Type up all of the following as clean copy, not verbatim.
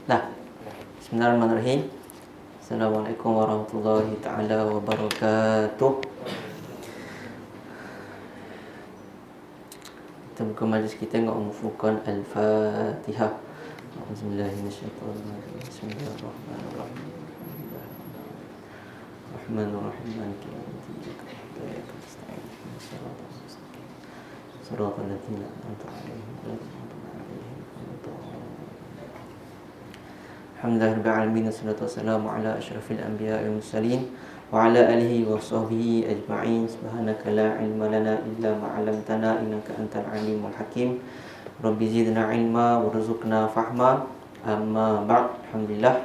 Dah. Bismillahirrahmanirrahim. Assalamualaikum warahmatullahi taala wabarakatuh. Kita buka majlis kita dengan Ummul Furqan Al-Fatihah. Bismillahirrahmanirrahim. Bismillahirrahmanirrahim. Rahmanirrahim. Maliki yaumiddin. Shiratal ladzina an'amta 'alaihim. Alhamdulillahirrahmanirrahim. Wassalatu wassalamu ala asyrafil anbiya'i wal mursalin wa ala alihi wa sahbihi ajma'in. Subhanaka la ilma lana illa ma 'allamtana innaka antal alimul hakim. Rabbi zidna ilma warzuqna fahma. Amma ba'd. Alhamdulillah,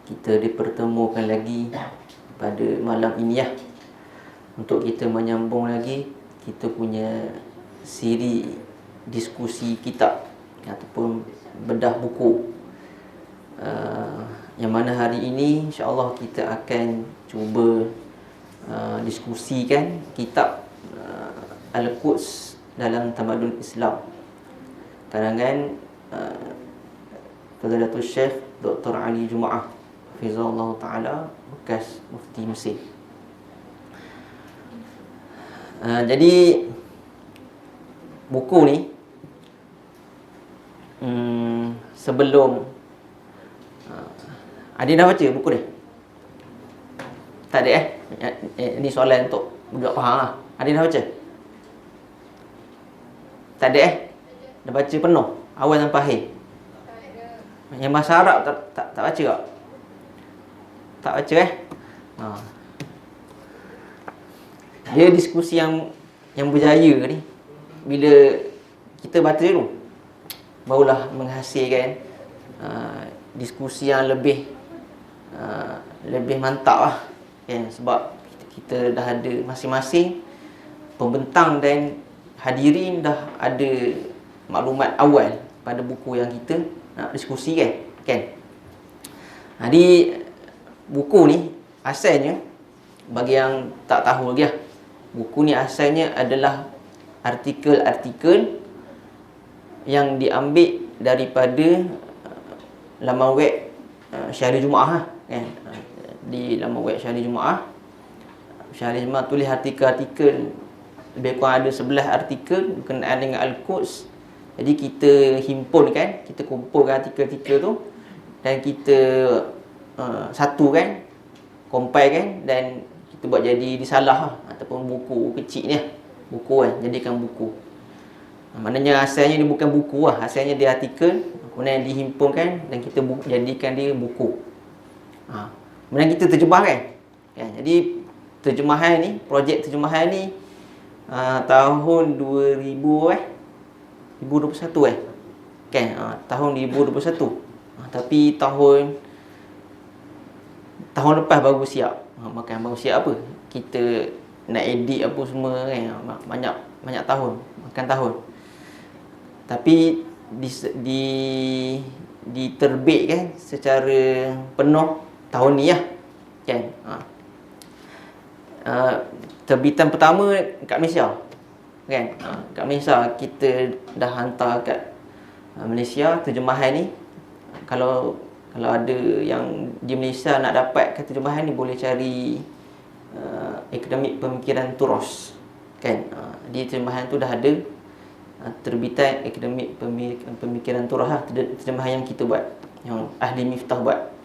kita dipertemukan lagi pada malam ini ya, untuk kita menyambung lagi kita punya siri diskusi kitab ataupun bedah buku. Yang mana hari ini insya-Allah kita akan cuba diskusikan kitab Al-Quds dalam Tamadun Islam, karangan Fadilatul Syekh Dr. Ali Jumaah hafizahullah taala, bekas mufti Mesir. Jadi buku ni sebelum ada dah baca buku ni? Tak ada Ini soalan untuk budak faham lah. Ada dah baca? Tak ada Dah baca penuh awal sampai akhir? Yang bahasa Arab tak baca tak? Tak baca Dia diskusi yang berjaya ni bila kita baca dulu, barulah menghasilkan diskusi yang lebih mantap lah kan? Sebab kita dah ada masing-masing pembentang dan hadirin dah ada maklumat awal pada buku yang kita nak diskusi kan? Jadi buku ni asalnya, bagi yang tak tahu lagi lah, buku ni asalnya adalah artikel-artikel yang diambil daripada laman web Syahri Jumaah kan? Di laman web Syahri Jumaah, tulis artikel-artikel, lebih kurang ada 11 artikel berkenaan dengan Al-Quds. Jadi kita himpunkan, kita kumpulkan artikel-artikel tu dan kita satukan, compile dan kita buat jadi risalah ataupun buku kecil ni, buku jadikan buku. Maknanya asalnya dia bukan buku asalnya dia artikel, kemudian dihimpunkan dan kita jadikan dia buku. Kemudian kita terjemahkan. Jadi terjemahan ni, projek terjemahan ni tahun 2021 kan? Tahun 2021. Tapi tahun lepas baru siap. Baru siap apa? Kita nak edit apa semua kan? Banyak tahun, makan tahun. Tapi diterbitkan secara penuh tahun ni kan? Terbitan pertama kat Malaysia kan? Kat Malaysia kita dah hantar kat Malaysia terjemahan ni. Kalau ada yang di Malaysia nak dapat terjemahan ni, boleh cari Akademik Pemikiran Turos kan? Di terjemahan tu dah ada, terbitan Akademik Pemikiran Turos terjemahan yang kita buat, yang Ahli Miftah buat.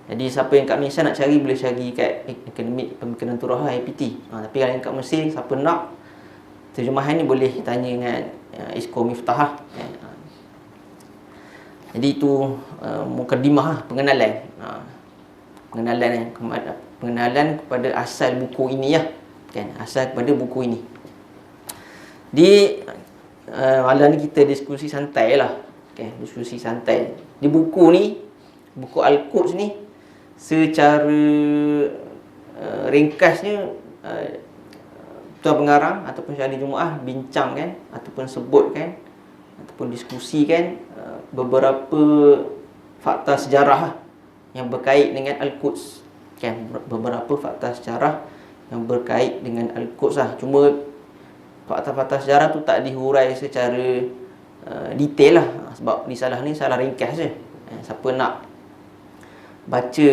Jadi siapa yang kat Malaysia nak cari, boleh cari kat Akademik Pemikiran Turos APT. Tapi kalau yang kat Mesir, siapa nak terjemahan ni boleh tanya dengan Isko Miftah Jadi itu mukadimah, pengenalan. Pengenalan kepada asal buku ini kan? Asal kepada buku ini. Malam ni kita diskusi santai lah okay? Diskusi santai. Di buku ni, buku Al-Quds ni, secara ringkasnya Tuan Pengarang ataupun Syahri Jumaah bincangkan ataupun sebutkan ataupun diskusikan beberapa fakta sejarah yang berkait dengan Al-Quds kan? Beberapa fakta sejarah yang berkait dengan Al-Quds Cuma fakta-fakta sejarah tu tak dihurai secara detail lah, sebab risalah ni salah ringkas je. Siapa nak baca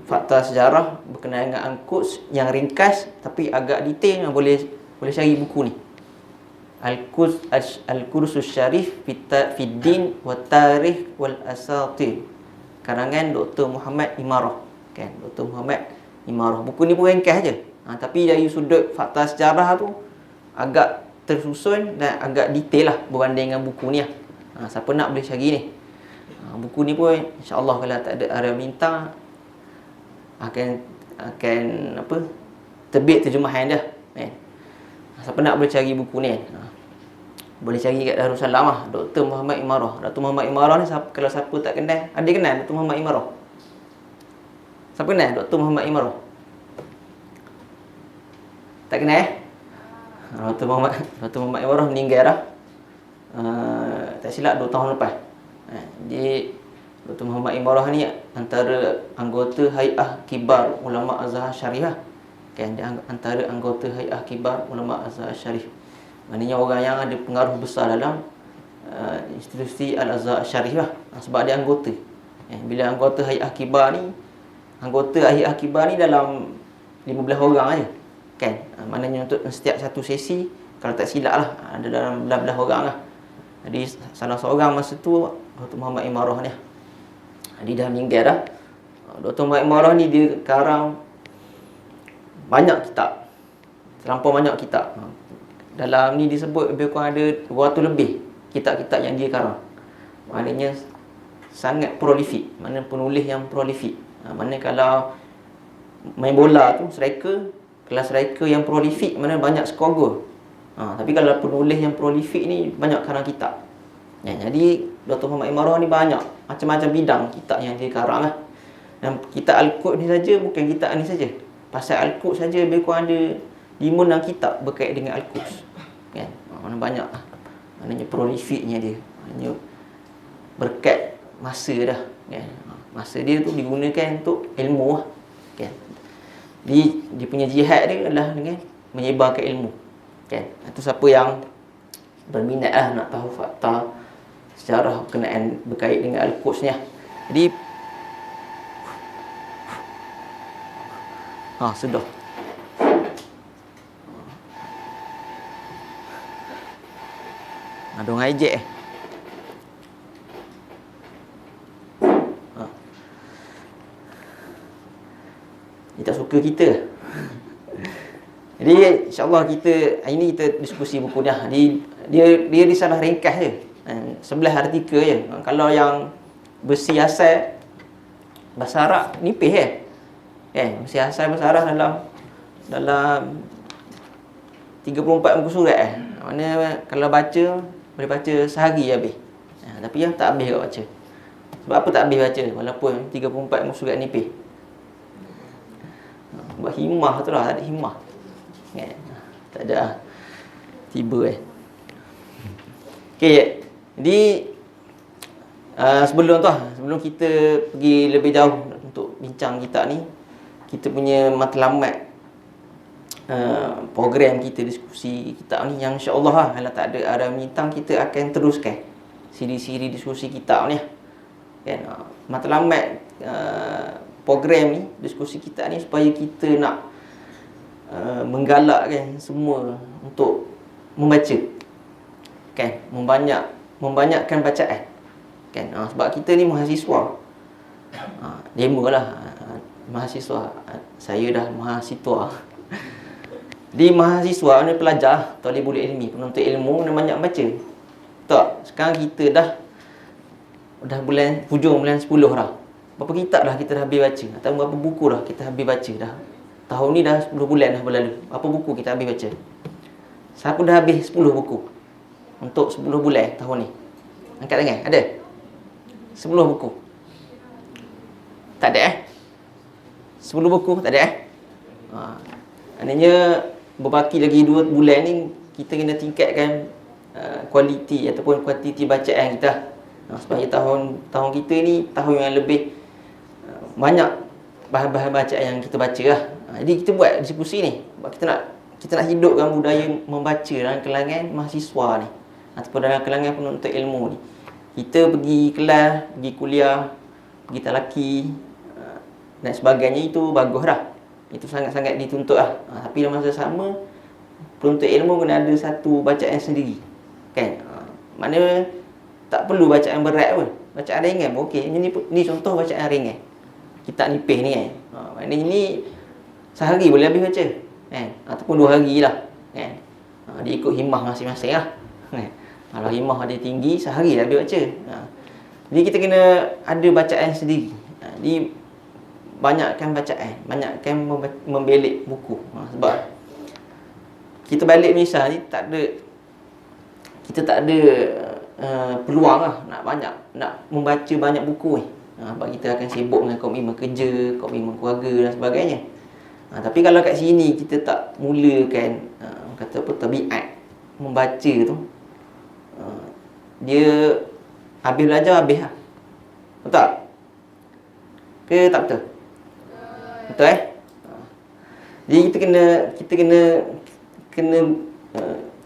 fakta sejarah berkenaan dengan Al-Quds yang ringkas tapi agak detail, boleh cari buku ni. Al-Qudsus Syarif fi Din wa Tarikh wal Asatir, karangan Dr. Muhammad Imarah, kan, Dr. Muhammad Imarah. Buku ni pun ringkas je. Tapi dari sudut fakta sejarah tu agak tersusun dan agak detail lah berbanding dengan buku ni lah. Siapa nak boleh cari ni. Buku ni pun insya-Allah kalau tak ada arah minta akan terbit terjemahan dia, kan. Siapa nak boleh cari buku ni. Boleh cari kat Darussalam lah, Dr. Muhammad Imarah. Dr. Muhammad Imarah ni kalau siapa tak kenal, ada kenal Dr. Muhammad Imarah? Siapa kenal Dr. Muhammad Imarah? Tak kenal Dr. Muhammad Imarah meninggal dah. Tak silap 2 tahun lepas. Jadi Dr. Muhammad Imarah ni antara anggota Hay'ah Kibar Ulama Azhar Syarif, kan, dia antara anggota Hay'ah Kibar Ulama Azhar Syarif. Maknanya orang yang ada pengaruh besar dalam institusi Al-Azhar Syarif lah, sebab dia anggota. Bila anggota Hay'ah Kibar ni, anggota Hay'ah Kibar ni dalam 15 orang aja, kan. Maknanya untuk setiap satu sesi, kalau tak silap lah, ada dalam belas-belas orang lah. Jadi salah seorang masa tu Dr. Muhammad Imarah ni. Dia dah meninggal dah. Dr. Muhammad Imarah ni dia karang banyak kitab, terlampau banyak kitab. Dalam ni disebut lebih kurang ada 200 lebih kitab-kitab yang dia karang. Maknanya sangat prolifik, maknanya penulis yang prolifik. Maknanya kalau main bola tu striker, kalau striker yang prolifik maknanya banyak skor gol. Tapi kalau penulis yang prolifik ni banyak karang kitab. Jadi Dr. Muhammad Imarah ni banyak macam-macam bidang kitab yang dia karang lah. Dan kitab Al-Quds ni saja, bukan kitab ni saja. Pasal Al-Quds saja lebih kurang ada 5-6 kitab berkait dengan Al-Quds, kan. Mana banyak lah. Maknanya prolifiknya dia. Maknanya berkat masa dah, kan. Masa dia tu digunakan untuk ilmu lah, kan. Dia punya jihad dia adalah dengan menyebarkan ilmu, kan. Itu siapa yang berminat lah nak tahu fakta sejarah berkenaan berkait dengan Al-Quds ni lah. Jadi sudah. Ada orang ejek Dia tak suka kita. Jadi insya-Allah kita hari ni kita diskusi buku ni. Dia risalah ringkas je. 11 artikel je. Kalau yang bersiasat bahasa Arab nipis bersiasat bahasa Arab dalam 34 muka surat Mana kalau baca boleh baca sehari habis. Tapi tak habis kat baca. Sebab apa tak habis baca walaupun 34 muka surat nipis? Sebab himmah tu lah, tak ada himmah. Tak ada tiba Okey, jadi sebelum kita pergi lebih jauh untuk bincang kitab ni, kita punya matlamat program kita diskusi kitab ni yang insya-Allah lah, kalau tak ada arah minta kita akan teruskan siri-siri diskusi kitab ni, kan. Matlamat program ni, diskusi kitab ni supaya kita nak menggalakkan semua untuk membaca, kan, membanyakkan bacaan, kan. Sebab kita ni mahasiswa, demo lah mahasiswa, saya dah mahasiswa. Di mahasiswa ni pelajar, talibul ilmi, penuntut ilmu, nak banyak baca. Tak, sekarang kita dah hujung bulan 10 dah. Berapa kitab dah kita dah habis baca, atau berapa buku dah kita habis baca dah. Tahun ni dah 10 bulan dah berlalu. Berapa buku kita habis baca? Siapa dah habis 10 buku untuk 10 bulan tahun ni? Angkat tangan, ada? 10 buku. Tak ada 10 buku tak ada maknanya berbaki lagi 2 bulan ni kita kena tingkatkan kualiti ataupun kuantiti bacaan kita. Supaya tahun kita ni tahun yang lebih banyak bahan-bahan bacaan yang kita baca lah. Jadi kita buat diskusi ni sebab kita nak hidupkan budaya membaca dalam kalangan mahasiswa ni ataupun dalam kalangan penuntut ilmu ni. Kita pergi kelas, pergi kuliah, pergi laki dan sebagainya, itu bagus dah. Itu sangat-sangat dituntut lah. Tapi dalam masa sama, penuntut ilmu kena ada satu bacaan sendiri, kan? Mana tak perlu bacaan berat pun, bacaan ringan pun okey. Ni contoh bacaan ringan, kitab nipis ni kan. Maknanya ni sehari boleh habis baca, kan? Ataupun 2 hari lah, kan? Dia ikut himmah masing-masing lah, kan? Kalau himmah dia tinggi, sehari dah habis baca. Jadi kita kena ada bacaan sendiri. Jadi banyakkan bacaan, banyakkan membelik buku. Sebab kita balik Malaysia ni kita tak ada peluang lah nak membaca banyak buku ni. Sebab kita akan sibuk dengan komitmen kerja, komitmen keluarga dan sebagainya. Tapi kalau kat sini kita tak mulakan kata apa, tabiat membaca tu, dia habis belajar habis lah. Betul? Ke tak betul? Betul Jadi kita kena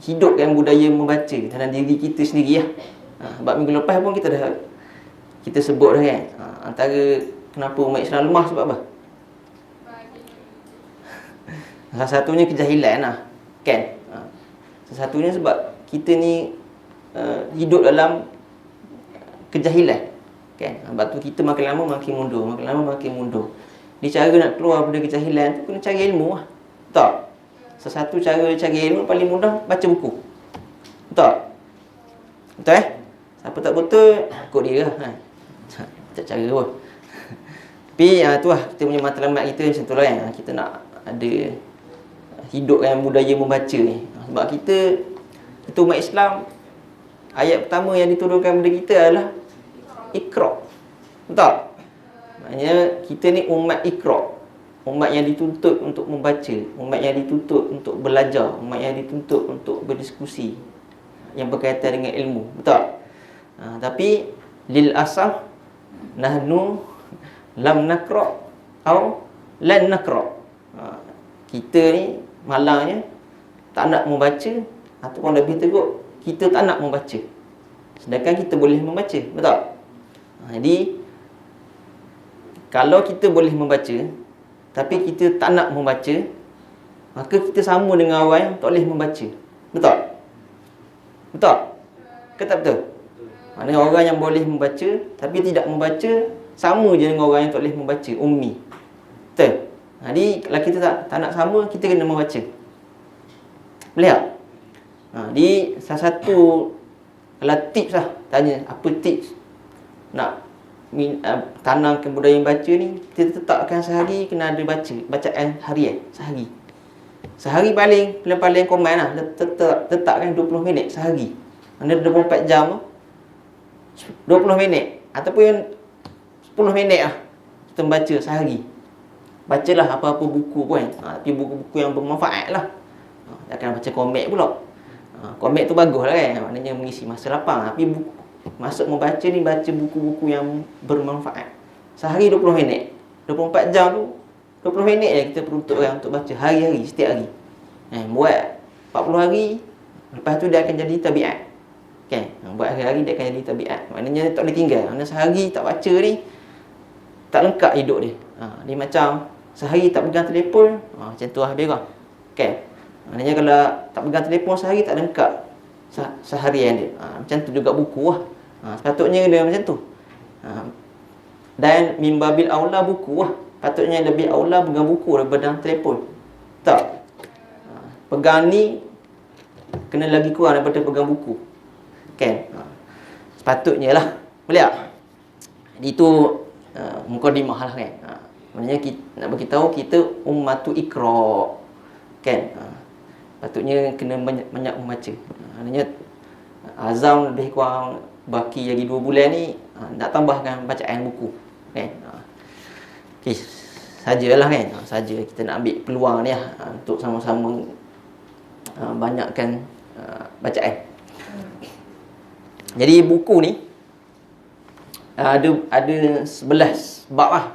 hidupkan budaya membaca dalam diri kita sendiri lah. Sebab minggu lepas pun kita sebut dah kan, antara kenapa umat Islam lemah sebab apa? Salah satunya kejahilan lah, kan? Salah satunya sebab kita ni hidup dalam kejahilan, kan? Sebab tu kita makin lama makin mundur. Di cara nak keluar daripada kejahilan tu kena cari ilmu lah. Betul? Satu cara cari ilmu paling mudah, baca buku. Betul? Betul Siapa tak betul, ikut dia lah. Tak cara pun. Tapi tu lah, kita punya matlamat kita macam tu lah kan. Kita nak ada hidupkan budaya membaca ni. Sebab kita umat Islam, ayat pertama yang diturunkan kepada kita adalah Iqra. Betul? Maknanya kita ni umat Iqra, umat yang dituntut untuk membaca, umat yang dituntut untuk belajar, umat yang dituntut untuk berdiskusi yang berkaitan dengan ilmu. Betul? Tapi lil asaf nahnu lam naqra atau lan naqra. Kita ni malangnya tak nak membaca, ataupun lebih teruk, kita tak nak membaca, sedangkan kita boleh membaca. Betul? Jadi kalau kita boleh membaca tapi kita tak nak membaca, maka kita sama dengan orang yang tak boleh membaca. Betul? Betul? Ke tak betul? Maknanya orang yang boleh membaca tapi tidak membaca sama je dengan orang yang tak boleh membaca, ummi. Betul? Jadi kalau kita tak nak sama, kita kena membaca. Boleh tak? Jadi salah satu, kalau tips lah, tanya apa tips nak tanamkan budaya baca ni, kita tetapkan sehari kena ada bacaan harian sehari paling common lah. Tetapkan 20 minit sehari. Mana 24 jam 20 minit ataupun 10 minit lah kita membaca sehari. Bacalah apa-apa buku pun, tapi buku-buku yang bermanfaat lah. Jangan baca komik pula. Komik tu bagus lah kan, maknanya mengisi masa lapang. Tapi maksud membaca ni, baca buku-buku yang bermanfaat. Sehari 20 minit. 24 jam tu 20 minit je kita peruntukkan untuk baca hari-hari, setiap hari. Buat 40 hari, lepas tu dia akan jadi tabiat. Kan? Buat hari-hari dia akan jadi tabiat. Maknanya tak boleh tinggal. Maknanya sehari tak baca ni, tak lengkap hidup dia. Dia macam sehari tak pegang telefon, macam tu lah dia. Kan? Maknanya kalau tak pegang telefon sehari, tak lengkap seharian dia. Macam tu juga buku lah. Sepatutnya dia macam tu. Dan mimbabil aula buku lah. Patutnya lebih aula pegang buku daripada telefon. Tak? Pegang ni kena lagi kurang daripada pegang buku. Kan? Sepatutnya lah. Boleh tak? Jadi itu mukadimah lah kan. Maknanya kita, nak beritahu kita ummatu Iqra. Kan? Patutnya kena banyak membaca. Maknanya azam lebih kurang baki lagi 2 bulan ni, nak tambahkan bacaan buku. Kan? Okey, sajalah kan. Saja kita nak ambil peluang ni lah, untuk sama-sama banyakkan bacaan. Jadi buku ni ada 11 bab lah.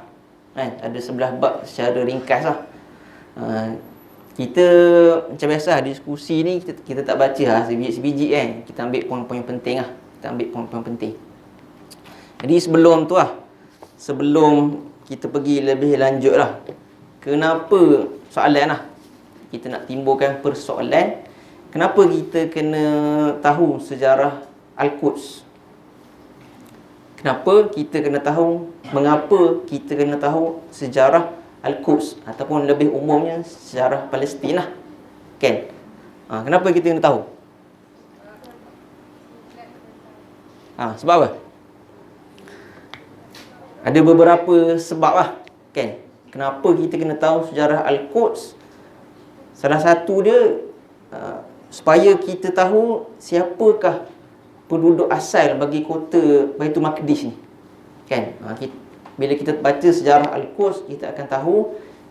Kan? Ada 11 bab secara ringkas lah. Kita macam biasa diskusi ni, kita tak baca lah sebiji-sebiji kan. Kita ambil poin-poin penting lah. Kita ambil poin-poin penting. Jadi sebelum tu lah, sebelum kita pergi lebih lanjut lah, kenapa soalan lah, kita nak timbulkan persoalan, kenapa kita kena tahu sejarah Al-Quds? Kenapa kita kena tahu, mengapa kita kena tahu sejarah Al-Quds, ataupun lebih umumnya sejarah Palestin lah, kan? Kenapa kita kena tahu? Sebab apa? Ada beberapa sebab lah, kan? Kenapa kita kena tahu sejarah Al-Quds? Salah satu dia, supaya kita tahu siapakah penduduk asal bagi kota Baitul Maqdis ni, kan? Bila kita baca sejarah Al-Quds, kita akan tahu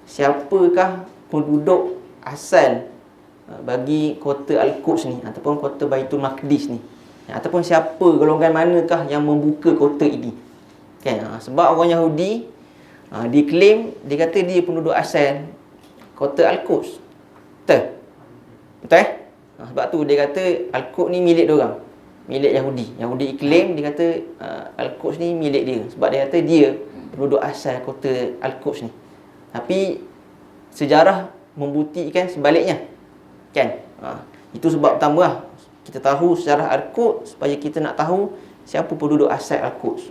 siapakah penduduk asal bagi kota Al-Quds ni, ataupun kota Baitul Maqdis ni, ataupun siapa, golongan manakah yang membuka kota ini, kan? Sebab orang Yahudi dia claim, dia kata dia penduduk asal kota Al-Quds. Betul? Betul? Sebab tu dia kata Al-Quds ni milik diorang, milik Yahudi. Yahudi claim, dia kata Al-Quds ni milik dia, sebab dia kata dia penduduk asal kota Al-Quds ni. Tapi sejarah membuktikan sebaliknya, kan? Itu sebab pertama lah, kita tahu sejarah Al-Quds supaya kita nak tahu siapa penduduk asal Al-Quds.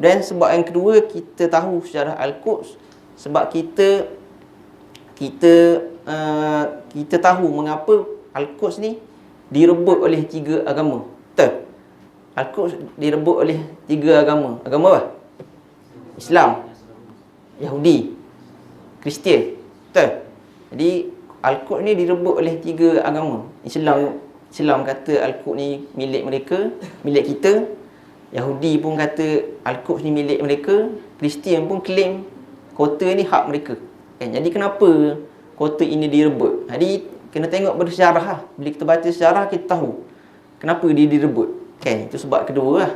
Dan sebab yang kedua, kita tahu sejarah Al-Quds sebab kita tahu mengapa Al-Quds ni direbut oleh 3 agama. Betul? Al-Quds direbut oleh 3 agama. Agama apa? Islam, Yahudi, Kristian. Betul? Jadi Al-Quds ni direbut oleh 3 agama. Islam kata Al-Quds ni milik mereka, milik kita. Yahudi pun kata Al-Quds ni milik mereka. Kristian pun claim kota ni hak mereka, kan? Jadi kenapa kota ini direbut? Jadi kena tengok bersejarah lah. Bila kita baca sejarah, kita tahu kenapa dia direbut, kan? Itu sebab kedua lah.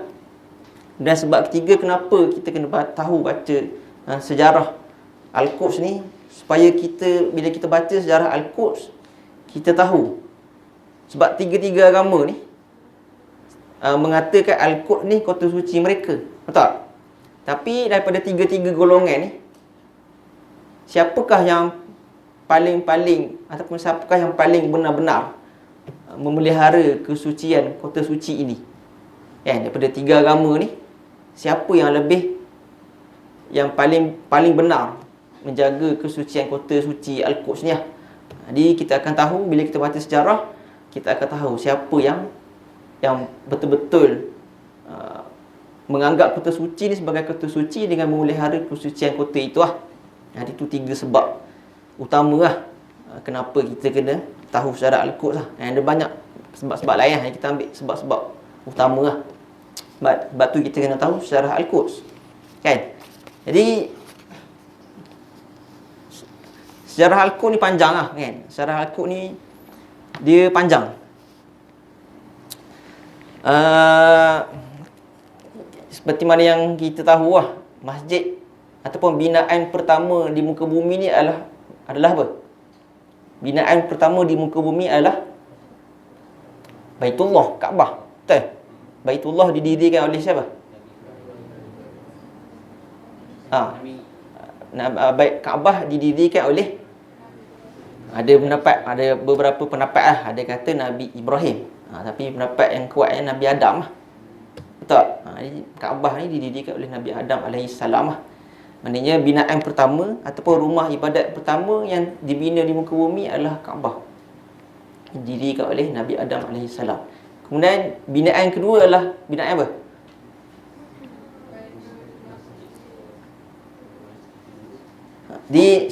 Dan sebab ketiga, kenapa kita kena tahu baca sejarah Al-Quds ni, supaya kita, bila kita baca sejarah Al-Quds, kita tahu. Sebab 3 agama ni mengatakan Al-Quds ni kota suci mereka. Betul? Tapi daripada 3 golongan ni, siapakah yang paling ataupun siapakah yang paling benar-benar memelihara kesucian kota suci ini? Daripada 3 agama ni, siapa yang paling benar menjaga kesucian kota suci Al-Quds ni lah. Jadi kita akan tahu, bila kita baca sejarah, kita akan tahu siapa yang betul-betul menganggap kota suci ni sebagai kota suci dengan memelihara kesucian kota itu lah. Jadi itu 3 sebab utama lah kenapa kita kena tahu sejarah Al-Quds lah. Ada banyak sebab-sebab lain lah, kita ambil sebab-sebab utama lah. Sebab tu kita kena tahu sejarah Al-Quds, kan? Jadi sejarah Al-Quds ni panjang lah, kan? Sejarah Al-Quds ni dia panjang. Seperti mana yang kita tahu lah, masjid ataupun binaan pertama di muka bumi ni adalah apa? Binaan pertama di muka bumi adalah Baitullah, Kaabah. Betul? Baitullah didirikan oleh siapa? Kaabah didirikan oleh, ada beberapa pendapat lah. Ada kata Nabi Ibrahim, tapi pendapat yang kuat Nabi Adam lah. Betul? Kaabah ni didirikan oleh Nabi Adam alaihissalam lah. Maknanya binaan pertama ataupun rumah ibadat pertama yang dibina di muka bumi adalah Kaabah, didirikan oleh Nabi Adam alaihissalam. Kemudian binaan kedua adalah binaan apa?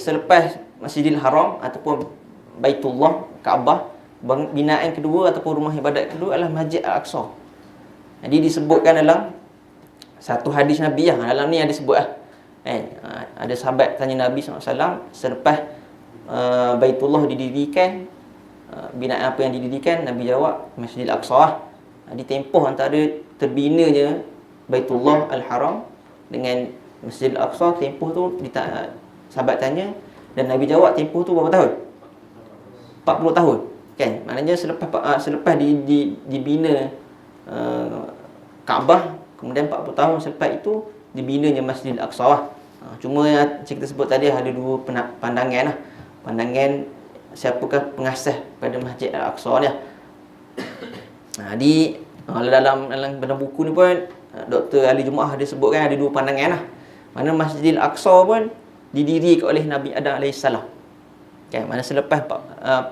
Selepas Masjidil Haram ataupun Baitullah, Kaabah, binaan kedua ataupun rumah ibadat kedua adalah Masjid Al-Aqsa. Jadi disebutkan dalam satu hadis Nabi lah, dalam ni ada sebut lah. Ada sahabat tanya Nabi SAW, selepas Baitullah didirikan, binaan apa yang didirikan? Nabi jawab Masjidil Aqsa lah. Di tempoh antara terbinanya Baitullah Al-Haram dengan Masjidil Aqsa, tempoh tu sahabat tanya, dan Nabi jawab tempoh tu berapa tahun? 40 tahun, kan? Maknanya selepas dibina Kaabah, kemudian 40 tahun selepas itu dibinanya Masjidil Aqsa lah. Cuma yang kita sebut tadi ada dua pandangan lah. Pandangan siapakah pengasas pada Masjid Al-Aqsa ni. Dalam buku ni pun Dr. Ali Jumaah dia sebutkan ada dua pandangan lah. Mana Masjidil Aqsa pun didirikan oleh Nabi Adam AS. Mana selepas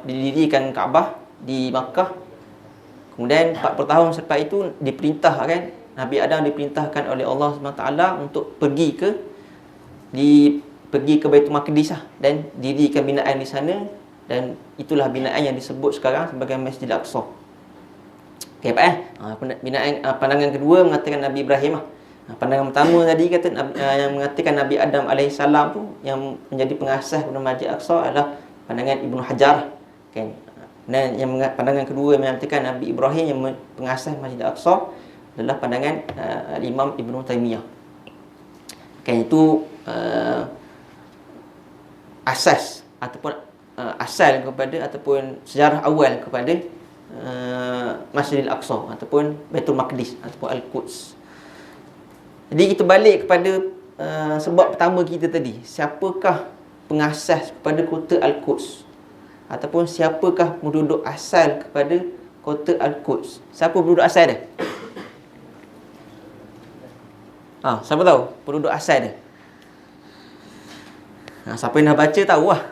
didirikan Kaabah di Makkah, kemudian 40 tahun selepas itu diperintahkan, Nabi Adam diperintahkan oleh Allah SWT untuk pergi ke Baitul Maqdis lah, dan dirikan binaan di sana, dan itulah binaan yang disebut sekarang sebagai Masjid Al-Aqsa. Pandangan kedua mengatakan Nabi Ibrahim lah. Pandangan pertama tadi kata yang mengatakan Nabi Adam AS tu yang menjadi pengasas pada Masjid Al-Aqsa adalah pandangan Ibnu Hajar. Dan yang pandangan kedua yang mengatakan Nabi Ibrahim yang pengasas Masjid Al-Aqsa adalah pandangan Imam Ibnu Taimiyah. Itu asas ataupun asal kepada ataupun sejarah awal kepada Masjidil Aqsa ataupun Baitul Maqdis ataupun Al-Quds. Jadi kita balik kepada sebab pertama kita tadi, siapakah pengasas kepada kota Al-Quds ataupun siapakah penduduk asal kepada kota Al-Quds? Siapa penduduk asal dia? Siapa tahu penduduk asal dia? Siapa yang dah baca tahu lah.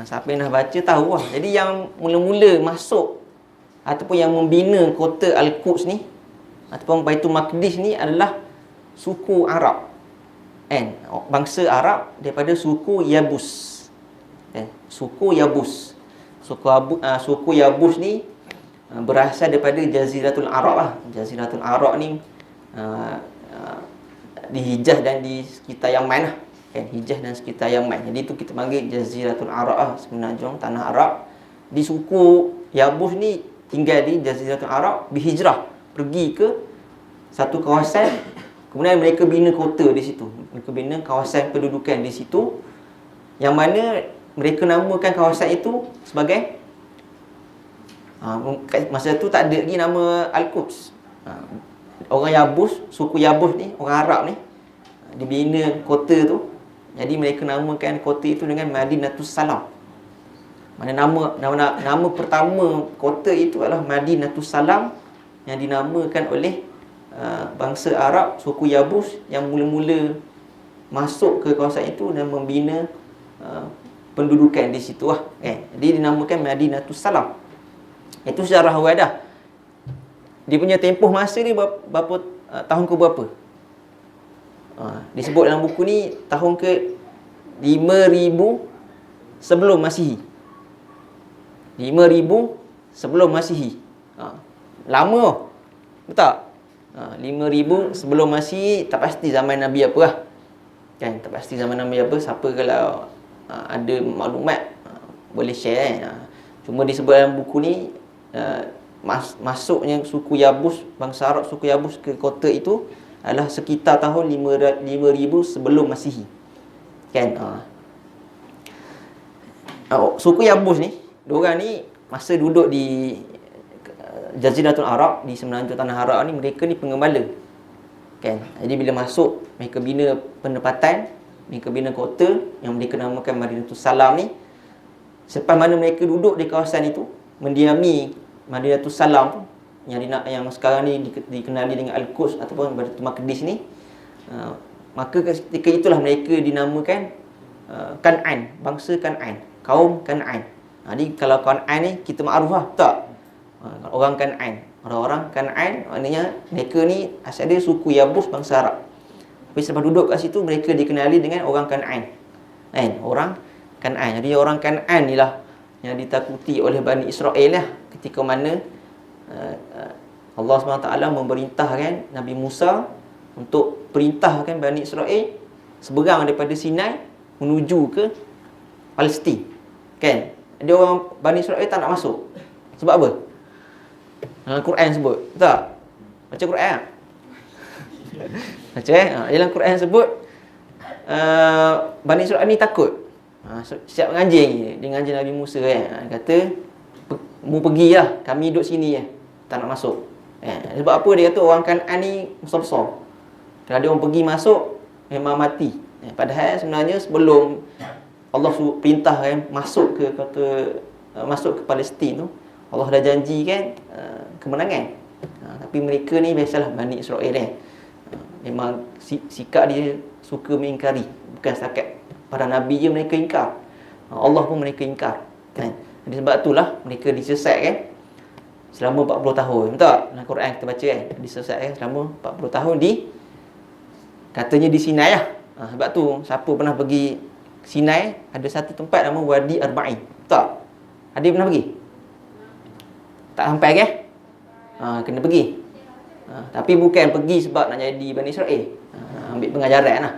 Siapa yang dah baca tahu lah. Jadi yang mula-mula masuk ataupun yang membina kota Al-Quds ni ataupun Baitul Maqdis ni adalah suku Arab. Bangsa Arab daripada suku Yabus. Suku Yabus. Suku Yabus ni berasal daripada Jaziratul Arab lah. Jaziratul Arab ni di Hijaz dan di sekitar Yaman lah. Hijaz dan sekitar Yaman. Jadi itu kita panggil Jaziratul Arab lah, semenanjung tanah Arab. Di suku Yabus ni tinggal di Jaziratul Arab, berhijrah pergi ke satu kawasan, kemudian mereka bina kota di situ. Mereka bina kawasan pendudukan di situ, yang mana mereka namakan kawasan itu sebagai masa tu tak ada lagi nama Al-Quds. Orang Yabus, suku Yabus ni, orang Arab ni, dia bina kota tu. Jadi mereka namakan kota itu dengan Madinatus Salam. Mana nama pertama kota itu adalah Madinatus Salam, yang dinamakan oleh bangsa Arab, suku Yabus yang mula-mula masuk ke kawasan itu dan membina pendudukan di situ lah. Jadi dinamakan Madinatus Salam. Itu sejarah awal dah. Dia punya tempoh masa ni berapa tahun ke berapa? Disebut dalam buku ni tahun ke 5000 sebelum Masihi. 5000 sebelum Masihi. Lama. Betul tak? 5000 sebelum Masihi, tak pasti zaman Nabi apa lah. Tak pasti zaman Nabi apa. Siapa kalau ada maklumat boleh share. Cuma disebut dalam buku ni masuknya suku Yabus, bangsa Arab suku Yabus ke kota itu adalah sekitar tahun 5000 sebelum Masihi. Suku Yabus ni, diorang ni masa duduk di Jaziratul Arab, di semenanjung tanah Arab ni, mereka ni pengembala. Jadi bila masuk, mereka bina pendapatan, mereka bina kota yang mereka namakan Madinatus Salam ni. Selepas mana mereka duduk di kawasan itu, mendiami Madinatus Salam tu, yang sekarang ni dikenali dengan Al-Quds ataupun Baitul Maqdis ni, maka ketika itulah mereka dinamakan Kan'an, bangsa Kan'an, kaum Kan'an. Jadi kalau Kan'an ni kita makruf lah, tak? Orang Kan'an, orang-orang Kan'an, maknanya mereka ni asal dia suku Yabus, bangsa Arab. Tapi selepas duduk kat situ, mereka dikenali dengan orang Kan'an. Orang Kan'an. Jadi orang Kan'an ni lah yang ditakuti oleh Bani Israel lah, ketika mana Allah SWT memerintahkan Nabi Musa untuk perintahkan Bani Israel seberang daripada Sinai menuju ke Palestin. Dia orang Bani Israel tak nak masuk. Sebab apa? Dalam Quran sebut. Betul tak? Baca Quran tak? Baca dalam Quran sebut Bani Israel ni takut. Siap menganjing. Dia menganjing Nabi Musa kata, mu pergilah, kami duduk sini tak nak masuk. Sebab apa? Dia kata orang Kan'an ni besar-besar. Kalau ada orang pergi masuk, memang mati. Padahal sebenarnya sebelum Allah perintah kan masuk ke Palestin tu, Allah dah janjikan kemenangan. Tapi mereka ni biasalah Bani Israel memang sikap dia suka mengingkari. Bukan setakat para nabi je mereka ingkar, Allah pun mereka ingkar kan. Jadi sebab itulah mereka disesatkan selama 40 tahun. Betul tak? Dalam Quran kita baca kan, disesatkan selama 40 tahun katanya di Sinai lah. Sebab tu siapa pernah pergi Sinai, ada satu tempat nama Wadi Arba'in. Betul tak? Ada pernah pergi? Tak sampai ke? Kena pergi. Tapi bukan pergi sebab nak jadi Bani Israel. Ambil pengajaran lah.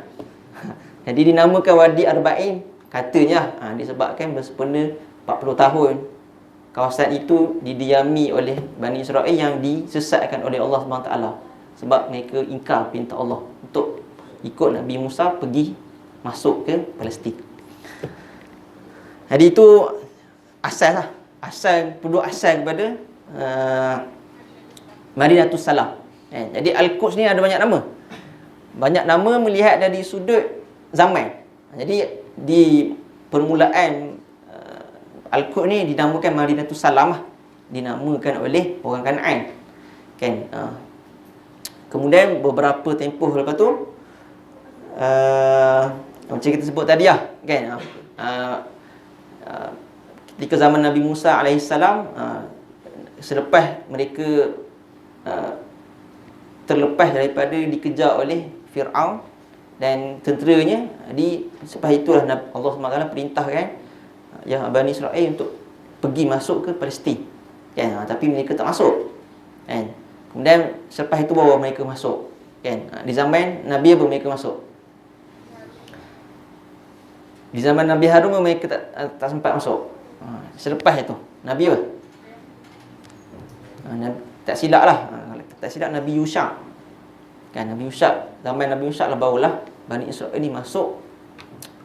Jadi dinamakan Wadi Arba'in, katanya disebabkan bersempena 40 tahun kawasan itu didiami oleh Bani Israel yang disesatkan oleh Allah SWT. Sebab mereka ingkar perintah Allah untuk ikut Nabi Musa pergi masuk ke Palestin. Jadi itu asal lah. Penduduk asal kepada Madinatus Salam. Jadi Al-Quds ni ada banyak nama. Banyak nama melihat dari sudut zaman. Jadi di permulaan Al-Quds ni dinamakan Madinatus Salam lah. Dinamakan oleh orang Kan'an kan. Kemudian beberapa tempoh lepas tu macam kita sebut tadi lah kan, ketika zaman Nabi Musa AS, selepas mereka terlepas daripada dikejar oleh Fir'aun dan tenteranya, selepas itulah Allah SWT perintahkan yang Bani Israel untuk pergi masuk ke Palestin kan. Tapi mereka tak masuk kan. Kemudian selepas itu baru mereka masuk kan. Di zaman Nabi apa mereka masuk? Di zaman Nabi Harun mereka tak sempat masuk. Selepas itu Nabi apa? Tak silap lah. Tak silap Nabi Yusha kan. Nabi Yusha, zaman Nabi Yusha lah barulah Bani Israel ni masuk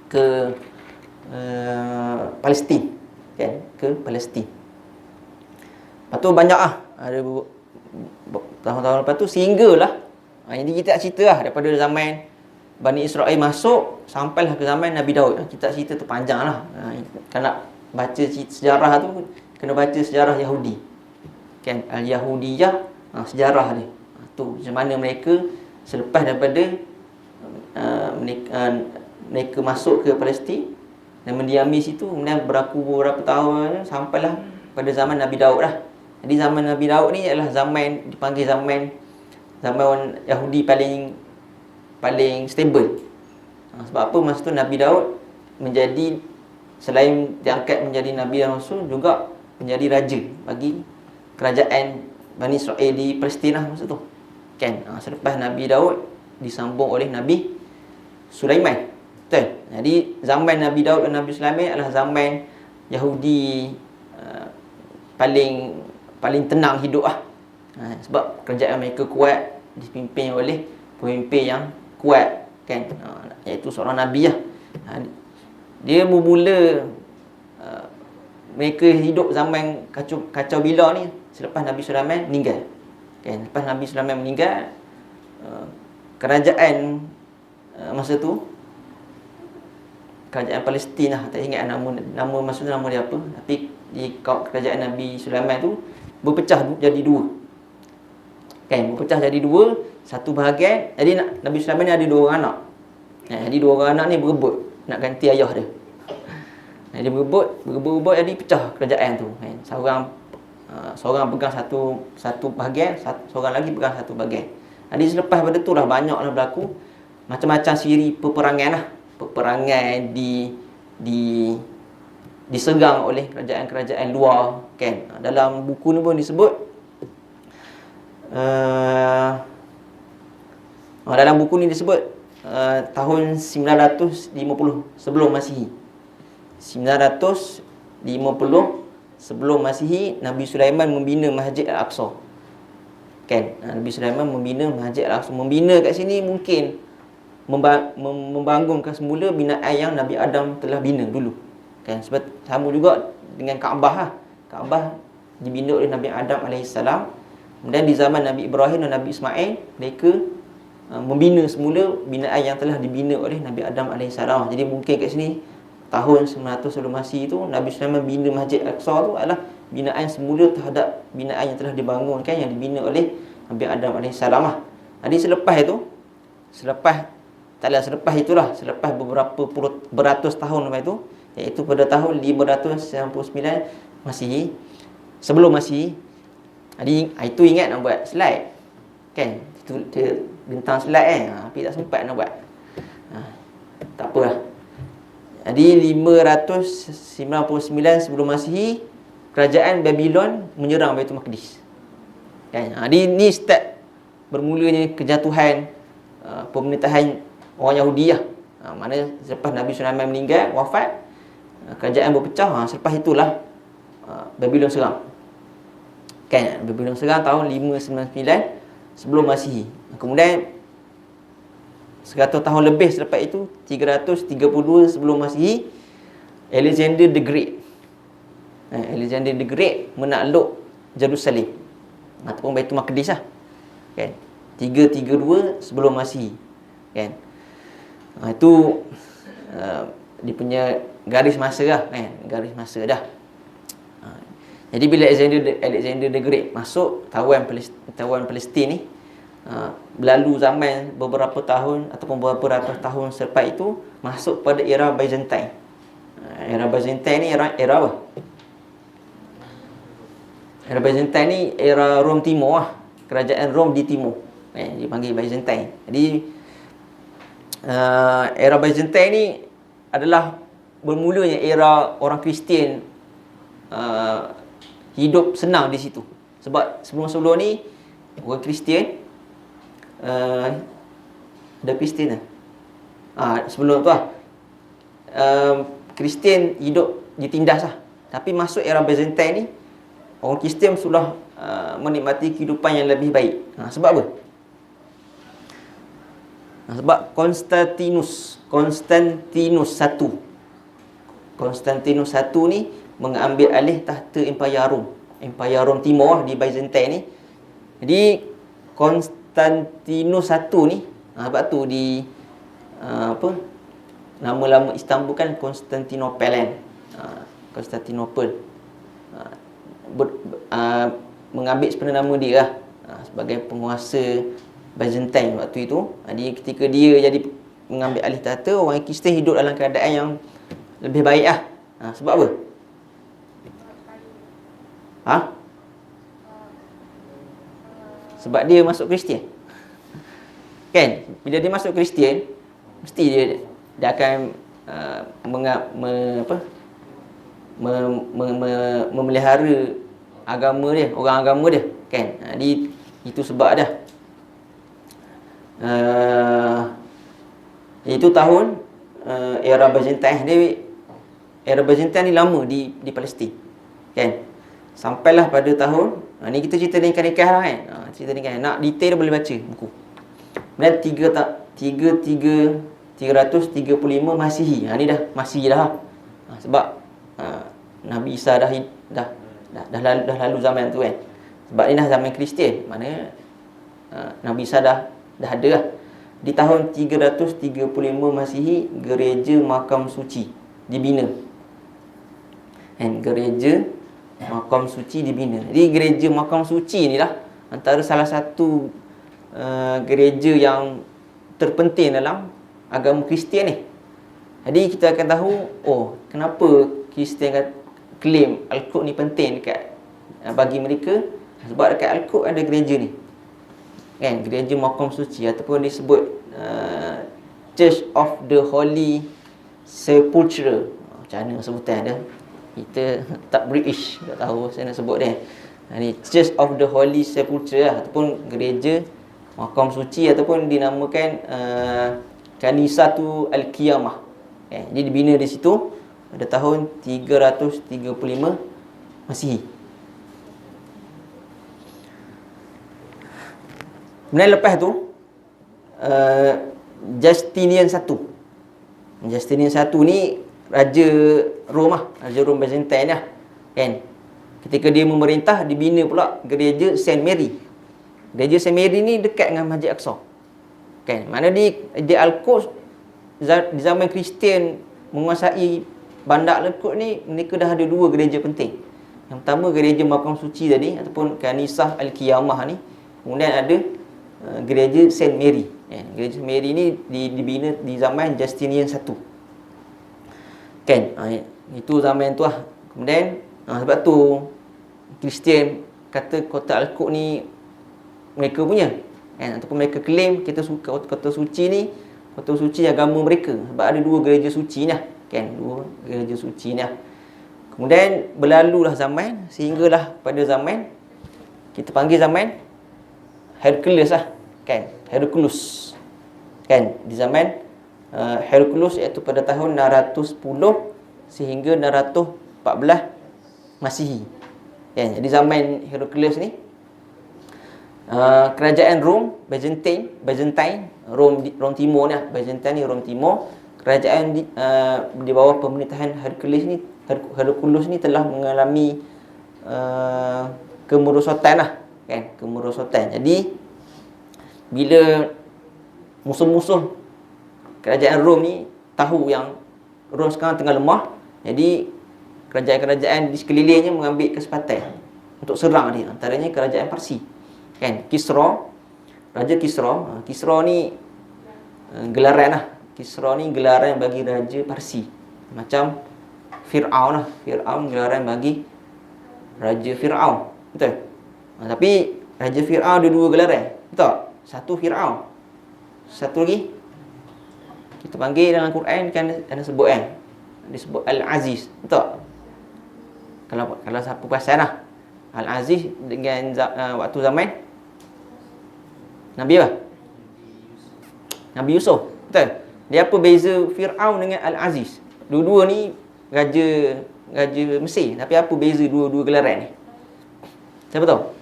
ke Palestin kan, ke Palestin. Lepas tu banyak lah, ada tahun-tahun lepas tu sehinggalah jadi kita tak cerita lah daripada zaman Bani Israel masuk sampailah ke zaman Nabi Daud. Kita cerita tu panjang lah. Kalau nak baca sejarah tu, kena baca sejarah Yahudi kan, Al-Yahudiyah, sejarah dia tu macam mana mereka selepas daripada mereka masuk ke Palestin dan mendiami situ, kemudian berlaku beberapa tahun sampailah pada zaman Nabi Daud lah. Jadi zaman Nabi Daud ni adalah zaman dipanggil zaman Yahudi paling stable. Sebab apa? Masa tu Nabi Daud menjadi, selain diangkat menjadi Nabi dan Rasul, juga menjadi raja bagi kerajaan Bani Israel di Palestin lah masa tu kan. Selepas Nabi Daud disambung oleh Nabi Sulaiman. Betul? Jadi zaman Nabi Daud dan Nabi Sulaiman adalah zaman Yahudi paling tenang hidup lah. Sebab kerajaan mereka kuat, dipimpin oleh pemimpin yang kuat kan, iaitu seorang Nabi lah. Dia bermula mereka hidup zaman kacau bila ni selepas Nabi Sulaiman meninggal kan. Lepas Nabi Sulaiman meninggal, kerajaan masa tu, kerajaan Palestin lah, tak ingat nama masa tu nama dia apa, tapi di kerajaan Nabi Sulaiman tu berpecah jadi dua kan, berpecah jadi dua. Satu bahagian, jadi Nabi Sulaiman ni ada 2 orang anak. Jadi 2 orang anak ni berebut nak ganti ayah dia. Dia berebut jadi pecah kerajaan tu kan. Seorang pegang satu bahagian, seorang lagi pegang satu bahagian. Jadi selepas pada tu lah banyaklah berlaku macam-macam siri peperangan lah. Peperangan diserang oleh kerajaan-kerajaan luar kan. Dalam buku ni pun disebut dalam buku ni disebut tahun 950 sebelum Masihi. 950 sebelum Masihi, Nabi Sulaiman membina Masjid Al-Aqsa kan. Nabi Sulaiman membina Masjid Al-Aqsa. Membina kat sini mungkin membangunkan semula binaan yang Nabi Adam telah bina dulu kan. Sebab sama juga dengan Kaabah lah. Kaabah dibina oleh Nabi Adam AS. Kemudian di zaman Nabi Ibrahim dan Nabi Ismail, mereka membina semula binaan yang telah dibina oleh Nabi Adam AS. Jadi mungkin kat sini tahun 900 sebelum Masihi itu Nabi Sulaiman bina Masjid Al-Aqsa tu adalah binaan semula terhadap binaan yang telah dibangunkan, yang dibina oleh Nabi Adam AS. Jadi selepas selepas beberapa beratus tahun lepas itu, iaitu pada tahun 599 Masihi, sebelum Masihi. Jadi itu ingat nak buat slide kan, itu dia bintang slide tapi tak sempat nak buat. Tak apalah. Jadi 599 sebelum Masihi, kerajaan Babylon menyerang Baitul Maqdis. Kan? Jadi ni start bermulanya kejatuhan pemerintahan orang Yahudi lah. Mana selepas Nabi Sulaiman meninggal, wafat, kerajaan berpecah. Selepas itulah Babylon serang. Kan? Babylon serang tahun 599 sebelum Masihi. Kemudian 100 tahun lebih selepas itu, 332 sebelum Masihi, Alexander the Great. Alexander the Great menakluk Jerusalem ataupun Baitul Maqdis lah. Kan? 332 sebelum Masihi. Kan? Itu dia punya garis masa lah, kan? Garis masa dah. Jadi bila Alexander the Great masuk tawan Palestin ni, berlalu zaman beberapa tahun ataupun beberapa ratus tahun selepas itu, masuk pada era Byzantine. Era Byzantine ni era apa? Era Byzantine ni era Rom Timur lah. Kerajaan Rom di timur, dipanggil Byzantine. Jadi era Byzantine ni adalah bermulanya era orang Kristian hidup senang di situ. Sebab sebelum-sebelum ni orang Kristian ada Kristian lah. Sebelum tu lah Kristian hidup ditindas lah. Tapi masuk era Byzantine ni, orang Kristian sudah menikmati kehidupan yang lebih baik. Sebab apa? Sebab Konstantinus I ni mengambil alih tahta Empayar Rom Timur di Byzantine ni. Jadi Konstantinus I ni, sebab tu di nama lama Istanbul kan Konstantinopel kan. Konstantinopel. Mengambil sebenarnya nama dia lah, sebagai penguasa Byzantine waktu itu. Jadi ketika dia jadi mengambil alih tahta, orang Kristian hidup dalam keadaan yang lebih baik lah. Sebab apa? Sebab dia masuk Kristian. Kan? Bila dia masuk Kristian, mesti dia akan memelihara agama dia, orang agama dia. Kan? Jadi itu sebab dah. Itu tahun era Byzantine. Era Byzantine ni lama di Palestin. Kan? Sampailah pada tahun ni kita cerita nikah-nikah lah kan. Cerita nikah. Nak detail boleh baca buku. Dan 335 Masihi. Ni dah Masihi dah. Sebab Nabi Isa dah lalu zaman tu kan. Sebab ni dah zaman Kristian. Maknanya Nabi Isa dah ada lah. Di tahun 335 Masihi, gereja Makam Suci dibina. Gereja Makam Suci dibina. Jadi gereja Makam Suci ni lah antara salah satu gereja yang terpenting dalam agama Kristian ni. Jadi kita akan tahu, kenapa Kristian claim Al-Quds ni penting dekat bagi mereka. Sebab dekat Al-Quds ada gereja ni. Kan, gereja Makam Suci ataupun disebut Church of the Holy Sepulchre. Macam mana sebutan dia? Kita tak British, tak tahu saya nak sebut dia. Ni Church of the Holy Sepulchre lah, ataupun gereja Makam Suci, ataupun dinamakan Kanisatu Al-Qiyamah. Jadi dibina di situ pada tahun 335 Masihi. Kemudian lepas tu Justinian I ni Raja Rom lah, Raja Rom Byzantine lah kan. Ketika dia memerintah, dibina pula gereja Saint Mary. Gereja Saint Mary ni dekat dengan Masjid Aqsa. Kan? Mana di Al-Quds di zaman Kristian menguasai bandar Al-Quds ni, mereka dah ada dua gereja penting. Yang pertama gereja Makam Suci tadi ataupun Kanisah Al-Qiyamah ni. Kemudian ada gereja Saint Mary. Gereja Saint Mary ni dibina di zaman Justinian I. Kan? Itu zaman tu lah. Kemudian sebab tu Kristian kata kota Al-Quds ni mereka punya. Ataupun mereka claim kita suka kota suci ni, kota suci agama mereka. Sebab ada dua gereja suci ni lah. Kan? Dua gereja suci ni lah. Kemudian berlalulah zaman sehinggalah pada zaman kita panggil zaman Hercules lah. Kan? Hercules. Kan? Di zaman Hercules iaitu pada tahun 610 sehingga 614 Masihi. Kan? Jadi zaman Hercules ni kerajaan Rom, Byzantine, Rom Timur ni lah. Byzantine ni Rom Timur. Kerajaan di bawah pemerintahan Hercules ni telah mengalami kemerosotan lah. Kan? Kemerosotan. Jadi bila musuh-musuh kerajaan Rom ni tahu yang Rom sekarang tengah lemah, jadi kerajaan-kerajaan di sekelilingnya mengambil kesempatan untuk serang dia. Antaranya kerajaan Parsi. Kan? Kisra, Raja Kisra. Kisra ni gelaran lah. Kisra ni gelaran bagi Raja Parsi. Macam Fir'aun lah. Fir'aun gelaran bagi Raja Fir'aun. Betul? Tapi Raja Fir'aun ada dua gelaran. Betul? Satu Fir'aun, satu lagi kita panggil dalam Quran kan ada sebut kan. Disebut Al-Aziz. Betul? Kalau siapa perasan lah. Al-Aziz dengan waktu zaman Nabi apa? Nabi Yusuf. Betul? Dia apa beza Fir'aun dengan Al-Aziz? Dua-dua ni raja Mesir. Tapi apa beza dua-dua gelaran ni? Siapa tahu?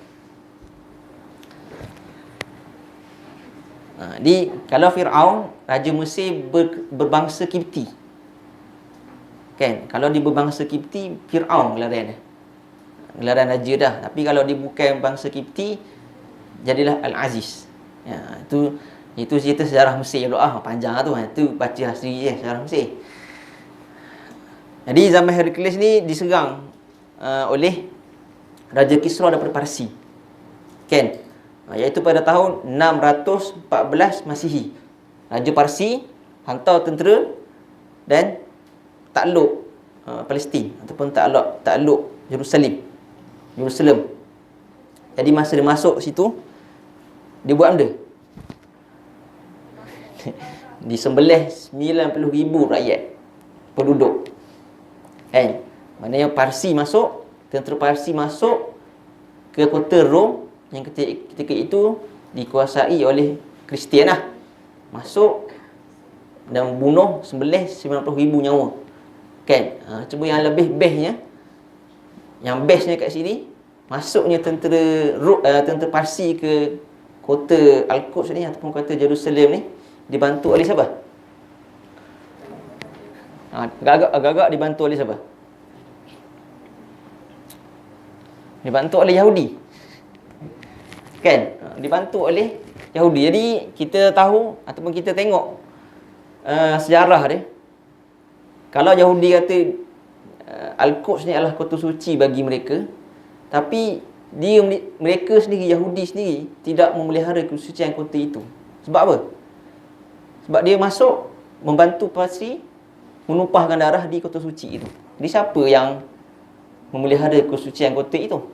Kalau Fir'aun, raja Mesir berbangsa Kipti. Kan? Kalau dia berbangsa Kipti, Fir'aun gelaran dia. Gelaran raja dah. Tapi kalau dia bukan bangsa Kipti, jadilah Al-Aziz. Itu cerita sejarah Mesir pula. Panjang tu. Itu baca sendiri je sejarah Mesir. Jadi zaman Hercules ni diserang oleh Raja Kisra daripada Parsi. Kan? Iaitu pada tahun 614 Masihi. Raja Parsi hantar tentera dan takluk Palestin ataupun takluk Jerusalem. Jadi masa dia masuk situ, dia buat benda. Disembelih 90,000 rakyat penduduk. Kan? Maknanya Parsi masuk, tentera Parsi masuk ke kota Rom yang ketika itu dikuasai oleh Kristian lah. Masuk dan bunuh, sembelih 90,000 nyawa. Kan? Cuma yang lebih bestnya, yang bestnya kat sini, masuknya tentera Parsi ke kota Al-Quds ni ataupun kota Jerusalem ni dibantu oleh siapa? Agak-agak dibantu oleh siapa? Dibantu oleh Yahudi. Kan? Dibantu oleh Yahudi. Jadi kita tahu ataupun kita tengok sejarah dia. Kalau Yahudi kata Al-Quds ni adalah kota suci bagi mereka, tapi mereka sendiri, Yahudi sendiri, tidak memelihara kesucian kota itu. Sebab apa? Sebab dia masuk membantu Parsi menumpahkan darah di kota suci itu. Jadi siapa yang memelihara kesucian kota itu?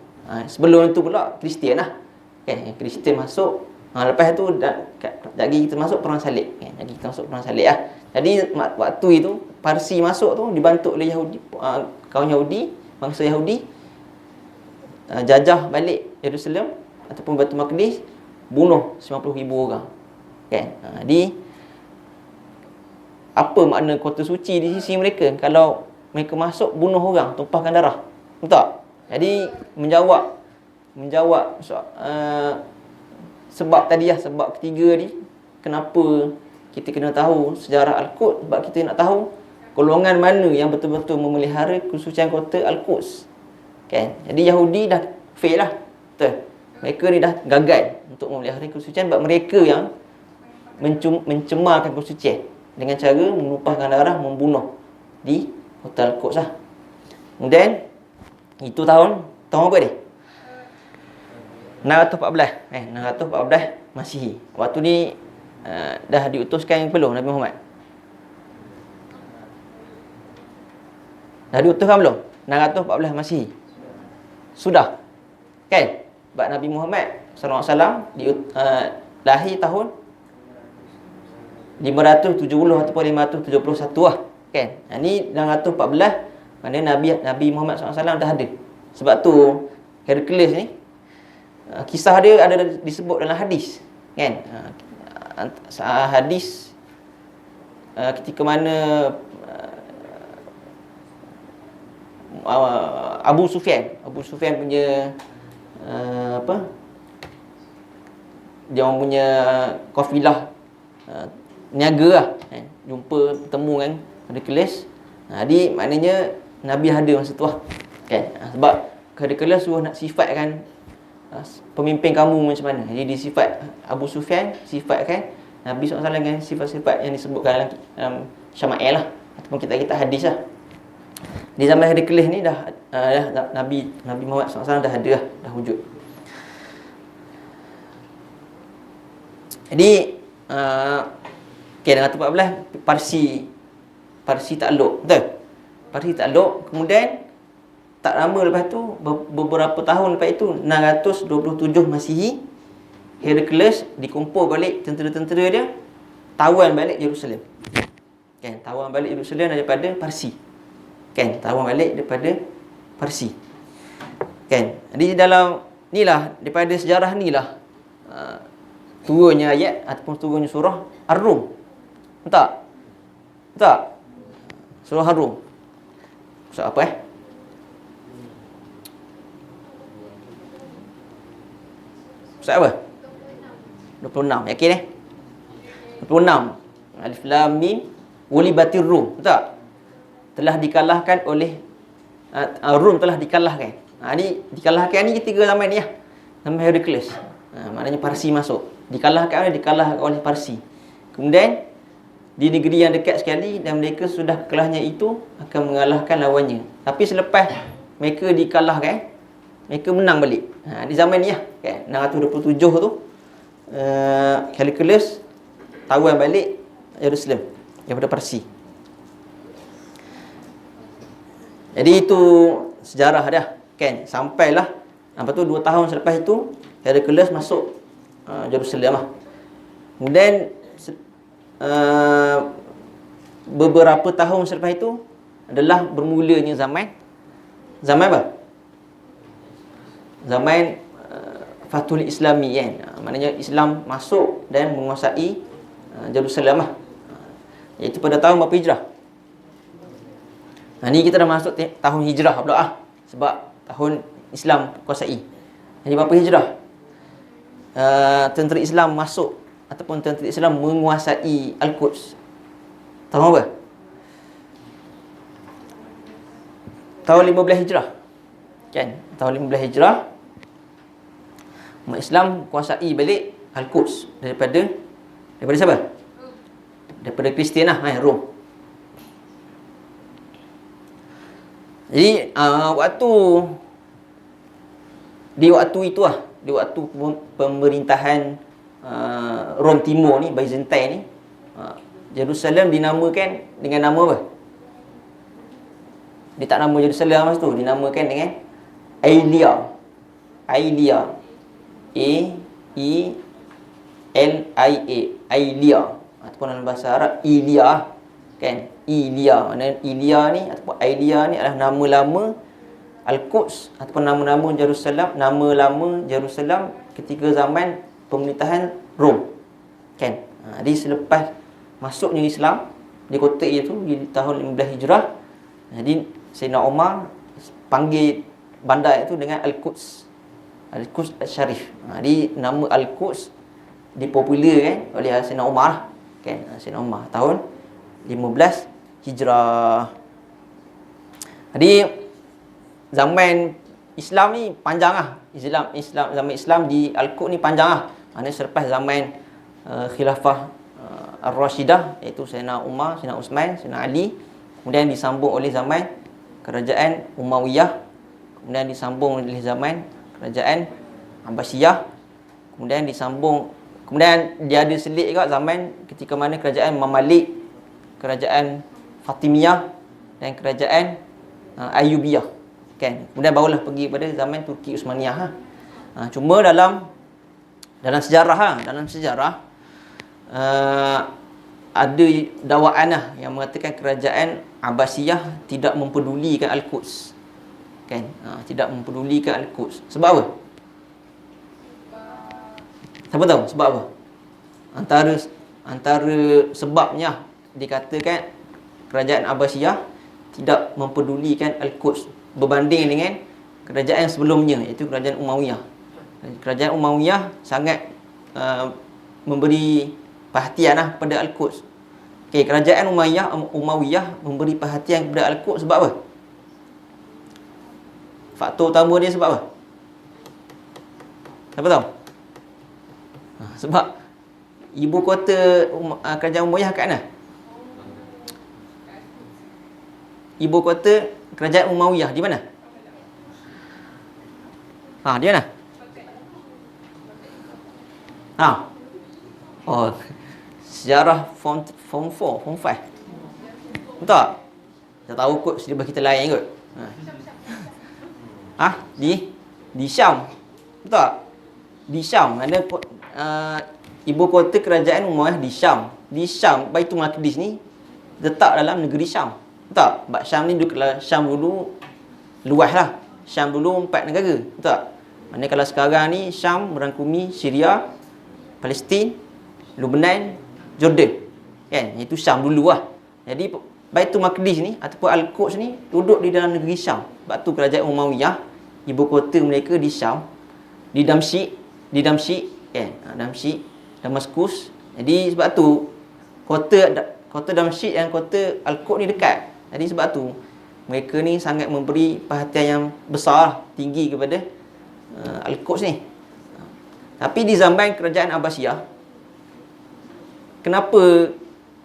Sebelum itu pula Kristian lah. Kan? Kristian masuk. Lepas tu lagi kita masuk perang salib. Lagi kita masuk perang salib lah. Jadi waktu itu Parsi masuk tu dibantu oleh Yahudi, kaum Yahudi, bangsa Yahudi, jajah balik Jerusalem ataupun Baitul Maqdis, bunuh 90,000 orang. Kan? Jadi apa makna kota suci di sisi mereka kalau mereka masuk bunuh orang, tumpahkan darah? Betul? Jadi menjawab sebab tadi lah, sebab ketiga ni kenapa kita kena tahu sejarah Al-Quds, sebab kita nak tahu golongan mana yang betul-betul memelihara kesucian kota Al-Quds. Kan? Jadi Yahudi dah fail lah. Betul? Mereka ni dah gagal untuk memelihara kesucian sebab mereka yang mencemarkan kesucian dengan cara menumpahkan darah, membunuh di Hotel Al-Quds lah. Kemudian itu tahun apa dia? 614 Masihi. Waktu ni dah diutuskan belum Nabi Muhammad? Dah diutuskan belum? 614 Masihi. Sudah. Kan? Sebab Nabi Muhammad SAW lahir tahun 570 ataupun 571 lah. Kan? Ni 614, maknanya Nabi Muhammad SAW dah ada. Sebab tu Hercules ni kisah dia ada disebut dalam hadis, kan? Hadis ketika mana Abu Sufyan punya dia orang punya kafilah niaga lah, kan? Jumpa bertemu kan Hercules. Jadi maknanya Nabi ada masa tu lah, kan? Sebab Hercules suruh nak sifatkan pemimpin kamu macam mana. Jadi disifat Abu Sufyan sifatkan Nabi SAW dengan sifat-sifat yang disebutkan dalam Syama'il lah, ataupun kita hadis lah. Di zaman Hercules ni dah Nabi Muhammad SAW dah ada lah, dah wujud. Jadi dengan 14 Parsi takluk, betul? Parsi takluk, kemudian tak lama lepas tu, beberapa tahun lepas itu, 627 Masihi, Hercules dikumpul balik tentera-tentera dia, tawan balik Jerusalem. Kan, tawan balik Jerusalem daripada Parsi. Kan, tawan balik daripada Parsi. Kan, jadi dalam nilah, daripada sejarah nilah turunnya ayat ataupun turunnya surah Ar-Rum. Tak? Tak? Surah Ar-Rum. Surah apa Surah apa? 26. Yakin 26. Alif Lam Mim Ghulibatir Rum. Betul tak? Telah dikalahkan oleh Rum telah dikalahkan. Ni dikalahkan ni ketiga zaman ni lah. Zaman Hercules. Maknanya Parsi masuk. Dikalahkan oleh Parsi. Kemudian di negeri yang dekat sekali, dan mereka sudah kelahnya itu akan mengalahkan lawannya. Tapi selepas mereka dikalahkan, mereka menang balik. Di zaman ni lah, kan? 627 tu Hercules tawan balik Jerusalem daripada Parsi. Jadi itu sejarah dah, kan? Sampailah lepas tu 2 tahun selepas itu Hercules masuk Jerusalem lah. Kemudian beberapa tahun selepas itu adalah bermulanya zaman apa? Zaman Fathul Islami, kan? Maknanya Islam masuk dan menguasai Jerusalem lah. Iaitu pada tahun berapa Hijrah? Ni kita dah masuk tahun Hijrah pula lah. Sebab tahun Islam kuasai. Jadi berapa Hijrah? Tentera Islam masuk ataupun tentera Islam menguasai Al-Quds. Tahun apa? Tahun 15 Hijrah. Kan? Tahun 15 Hijrah, umat Islam kuasai balik Al-Quds daripada siapa? Daripada Kristian lah, Rom. Jadi di waktu itu lah, di waktu pemerintahan Rom Timur ni, Byzantine ni, Jerusalem dinamakan dengan nama apa? Dia tak nama Jerusalem masa tu, dinamakan dengan Aelia. Aelia. A-E-L-I-A. Aelia. Ataupun dalam bahasa Arab, Ilia. Kan? Ilia. Maksudnya Ilia ni ataupun Aelia ni adalah nama lama Al-Quds ataupun nama-nama Jerusalem, nama lama Jerusalem ketika zaman pemerintahan Rom. Kan? Jadi selepas masuknya Islam di kota itu di tahun 15 Hijrah, jadi Sayyidina Umar panggil bandar itu dengan Al-Quds. Al-Quds Al-Sharif. Jadi nama Al-Quds dipopularkan oleh Sayyidina Umar. Kan? Sayyidina Umar tahun 15 Hijrah. Jadi zaman Islam ni panjang lah. Zaman Islam di Al-Quds ni panjang lah. Maksudnya selepas zaman khilafah Ar-Rashidah, iaitu Sayyidina Umar, Sayyidina Uthman, Sayyidina Ali. Kemudian disambung oleh zaman kerajaan Umayyah. Kemudian disambung oleh zaman kerajaan Abbasiyah. Kemudian dia ada selit juga zaman ketika mana kerajaan Mamalik, kerajaan Fatimiyah dan kerajaan Ayyubiyah. Kan? Kemudian barulah pergi pada zaman Turki Uthmaniyah. Cuma dalam sejarah ada dakwaan yang mengatakan kerajaan Abbasiyah tidak mempedulikan Al-Quds. Kan? Tidak mempedulikan Al-Quds. Sebab apa? Siapa tahu sebab apa? Antara sebabnya dikatakan kerajaan Abbasiyah tidak mempedulikan Al-Quds berbanding dengan kerajaan sebelumnya, iaitu kerajaan Umayyah. Kerajaan Umayyah sangat memberi perhatian pada Al-Quds. Okey, kerajaan Umayyah memberi perhatian kepada Al-Quds sebab apa? Faktor utama dia sebab apa? Siapa tahu? Sebab ibu kota kerajaan Umayyah kat mana? Ibu kota kerajaan Umayyah di mana? Di mana? Oh, sejarah form 4, form 5. Betul tak? Saya tahu kot syllabus kita lain kot. Di Syam. Betul tak? Di Syam ada ibu kota kerajaan Umayyah di Syam. Di Syam, Baitul Maqdis ni letak dalam negeri Syam. Betul tak? Sebab Syam ni Syam dulu luas lah. Syam dulu 4 negara. Betul tak? Mana kalau sekarang ni Syam merangkumi Syria, Palestin, Lebanon, Jordan. Kan? Itu Syam dulu lah. Jadi Baitul Maqdis ni ataupun Al-Quds ni duduk di dalam negeri Syam. Sebab tu kerajaan Umayyah, ibu kota mereka di Syam, di Damsyik, kan? Damsyik, Damaskus. Jadi sebab tu kota Damsyik dan kota Al-Quds ni dekat. Jadi sebab tu mereka ni sangat memberi perhatian yang besar, tinggi kepada Al-Quds ni. Tapi di zaman kerajaan Abbasiyah, kenapa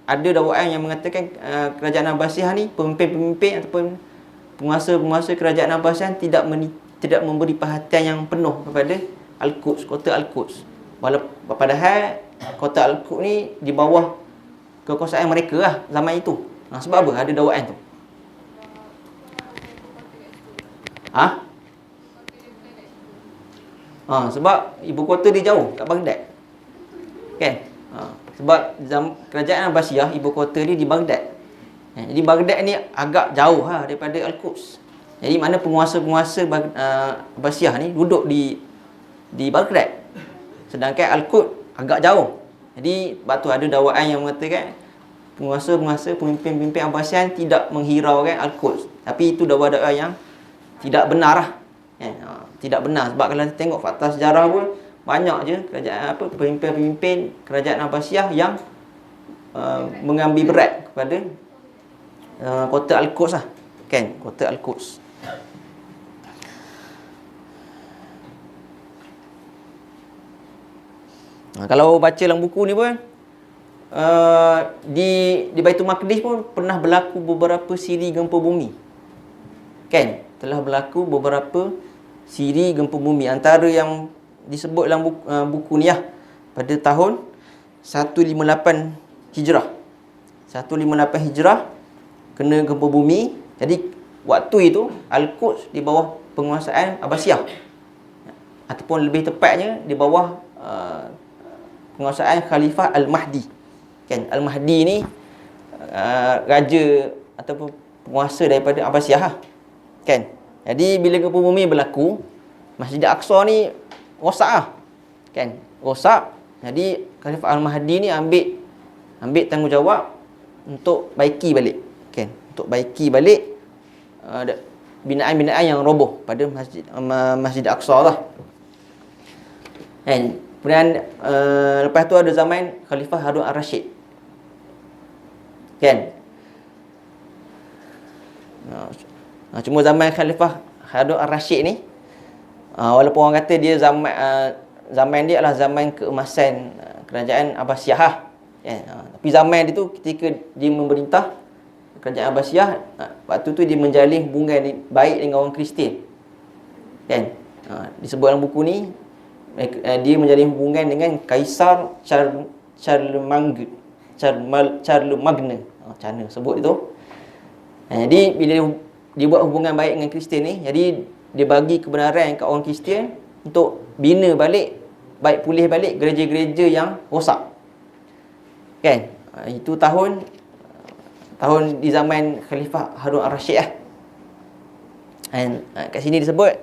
ada dakwaan yang mengatakan kerajaan Abbasiyah ni, pemimpin-pemimpin ataupun penguasa-penguasa kerajaan Abbasiyah tidak memberi perhatian yang penuh kepada Al-Quds, kota Al-Quds. Padahal kota Al-Quds ni di bawah kekuasaan mereka lah zaman itu. Sebab apa ada dakwaan tu? Sebab ibu kota dia jauh kat Baghdad. Kan? Sebab kerajaan Abbasiyah ibu kota dia di Baghdad. Jadi Baghdad ni agak jauh daripada Al-Quds. Jadi mana penguasa-penguasa Abbasiyah ni duduk di Baghdad. Sedangkan Al-Quds agak jauh. Jadi sebab tu ada dakwaan yang mengatakan penguasa-penguasa, pemimpin-pemimpin Abbasiyah tidak menghiraukan Al-Quds. Tapi itu dakwah-dakwah yang tidak benar lah. Tidak benar. Sebab kalau kita tengok fakta sejarah pun banyak je kerajaan pemimpin-pemimpin kerajaan Abbasiyah yang mengambil berat kepada kota Al-Quds lah. Kan? Kota Al-Quds. Kalau baca dalam buku ni pun di Baitul Maqdis pun pernah berlaku beberapa siri gempa bumi. Kan? Telah berlaku beberapa siri gempa bumi. Antara yang disebut dalam buku ni pada tahun 158 Hijrah. 158 Hijrah kena gempa bumi. Jadi waktu itu Al-Quds di bawah penguasaan Abbasiyah, ataupun lebih tepatnya di bawah penguasaan Khalifah Al-Mahdi. Kan? Al-Mahdi ni raja ataupun penguasa daripada Abbasiyah. Kan? Jadi bila gempa bumi berlaku, Masjid Al-Aqsa ni rosak Kan? Rosak. Jadi Khalifah Al-Mahdi ni ambil tanggungjawab untuk baiki balik. Kan? Untuk baiki balik binaan-binaan yang roboh pada Masjid Al-Aqsa lah. Kan? Kemudian lepas tu ada zaman Khalifah Harun Ar-Rasyid. Kan? Cuma zaman Khalifah Harun Ar-Rasyid ni, walaupun orang kata dia zaman dia adalah zaman keemasan kerajaan Abbasiyah, Kan? Tapi zaman dia tu ketika dia memerintah kerajaan Abbasiyah, waktu tu dia menjalin hubungan baik dengan orang Kristian. Kan? Disebut dalam buku ni dia menjalin hubungan dengan Kaisar Charlemagne. Macam mana sebut itu. Jadi bila dia buat hubungan baik dengan Kristian ni, jadi dia bagi kebenaran kat orang Kristian untuk bina balik, baik pulih balik gereja-gereja yang rosak. Kan? Itu tahun di zaman Khalifah Harun al-Rashid lah. Dan kat sini disebut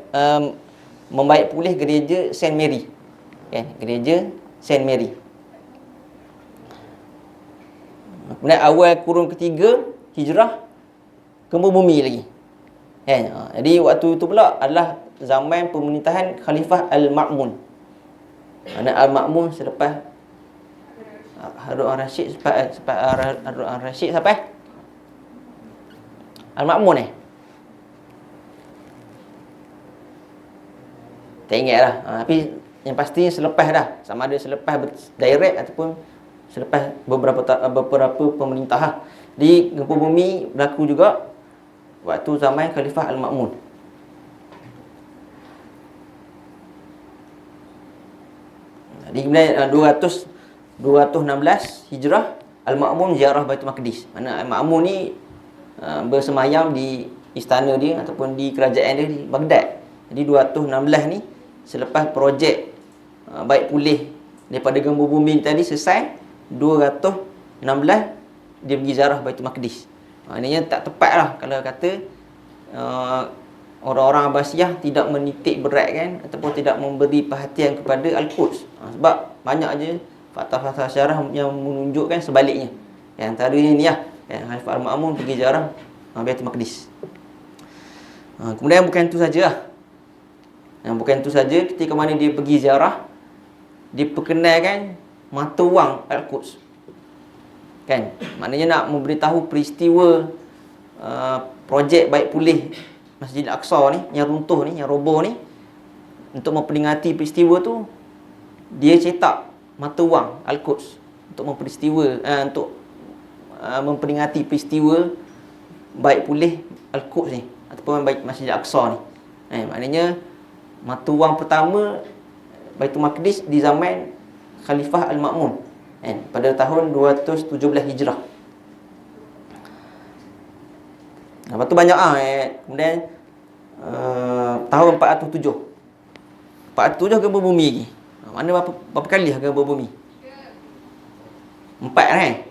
membaik pulih gereja Saint Mary. Kan? Gereja Saint Mary. Kemudian awal kurun ketiga Hijrah, gempa bumi lagi. Kan? Jadi waktu itu pula adalah zaman pemerintahan Khalifah Al-Ma'mun. Mana Al-Ma'mun selepas Harun al-Rashid, Harun al-Rashid sampai Al-Ma'mun tak ingat lah. Tapi yang pasti selepas dah. Sama ada selepas direct ataupun selepas beberapa pemerintah. Di gempa bumi berlaku juga waktu zaman Khalifah Al-Ma'mun. Di kemudian 216 Hijrah, Al-Ma'mun ziarah Baitul Maqdis. Mana Al-Ma'mun ni bersemayam di istana dia ataupun di kerajaan dia di Baghdad. Jadi 216 ni selepas projek baik pulih daripada gempa bumi tadi selesai, 216 dia pergi ziarah Baitul Maqdis. Maknanya tak tepat lah kalau kata orang-orang Abbasiyah tidak menitik beratkan ataupun tidak memberi perhatian kepada Al-Quds. Sebab banyak je fakta-fakta sejarah yang menunjukkan sebaliknya. Yang antaranya ni lah, Khalifah Al-Ma'mun pergi ziarah Baitul Maqdis. Kemudian bukan itu saja lah. Bukan itu saja, ketika mana dia pergi ziarah, diperkenalkan mata wang Al-Quds. Kan? Maknanya nak memberitahu peristiwa projek baik pulih Masjid Al-Aqsa ni, yang runtuh ni, yang roboh ni. Untuk memperingati peristiwa tu, dia cetak mata wang Al-Quds untuk memperingati peristiwa baik pulih Al-Quds ni ataupun baik Masjid Al-Aqsa ni. Maknanya mata wang pertama Baitul Maqdis di zaman Khalifah Al-Ma'mun pada tahun 217 Hijrah. Lepas tu banyak kemudian tahun 407 gempa bumi lagi. Mana berapa kali gempa bumi? 4 kan?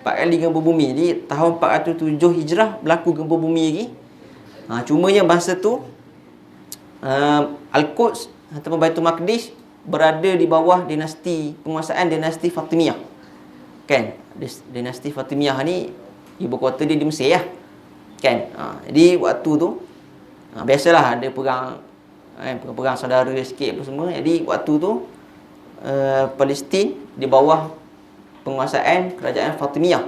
4 kali gempa bumi. Jadi tahun 407 Hijrah berlaku gempa bumi lagi. Cumanya masa tu Al-Quds ataupun Baitul Maqdis berada di bawah penguasaan dinasti Fatimiyah. Kan? Dinasti Fatimiyah ni ibu kota dia di Mesir lah. Kan? Jadi waktu tu biasalah ada perang saudara sikit apa semua. Jadi waktu tu Palestin di bawah penguasaan kerajaan Fatimiyah.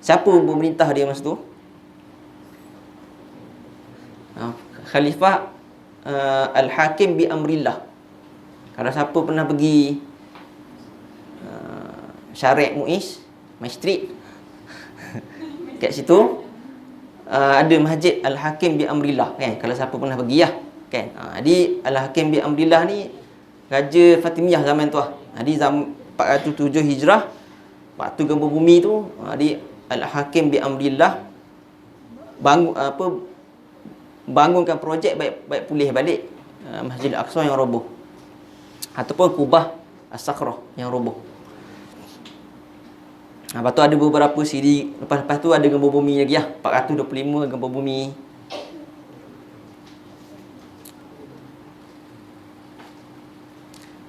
Siapa pemerintah dia masa tu? Khalifah Al-Hakim bi Amrillah. Kalau siapa pernah pergi Syariq Muiz, My Street kat situ ada Masjid Al-Hakim bi Amrillah kan. Kalau siapa pernah pergi lah kan. Jadi Al-Hakim bi Amrillah ni Raja Fatimiyah zaman tu lah. Jadi zaman 407 Hijrah, waktu gempa bumi tu, jadi Al-Hakim bi Amrillah bangunkan projek baik pulih balik Masjid Al-Aqsa yang roboh ataupun Kubah As-Sakhrah yang roboh. Lepas tu ada beberapa siri. Lepas tu ada gempa bumi lagi lah, 425 gempa bumi.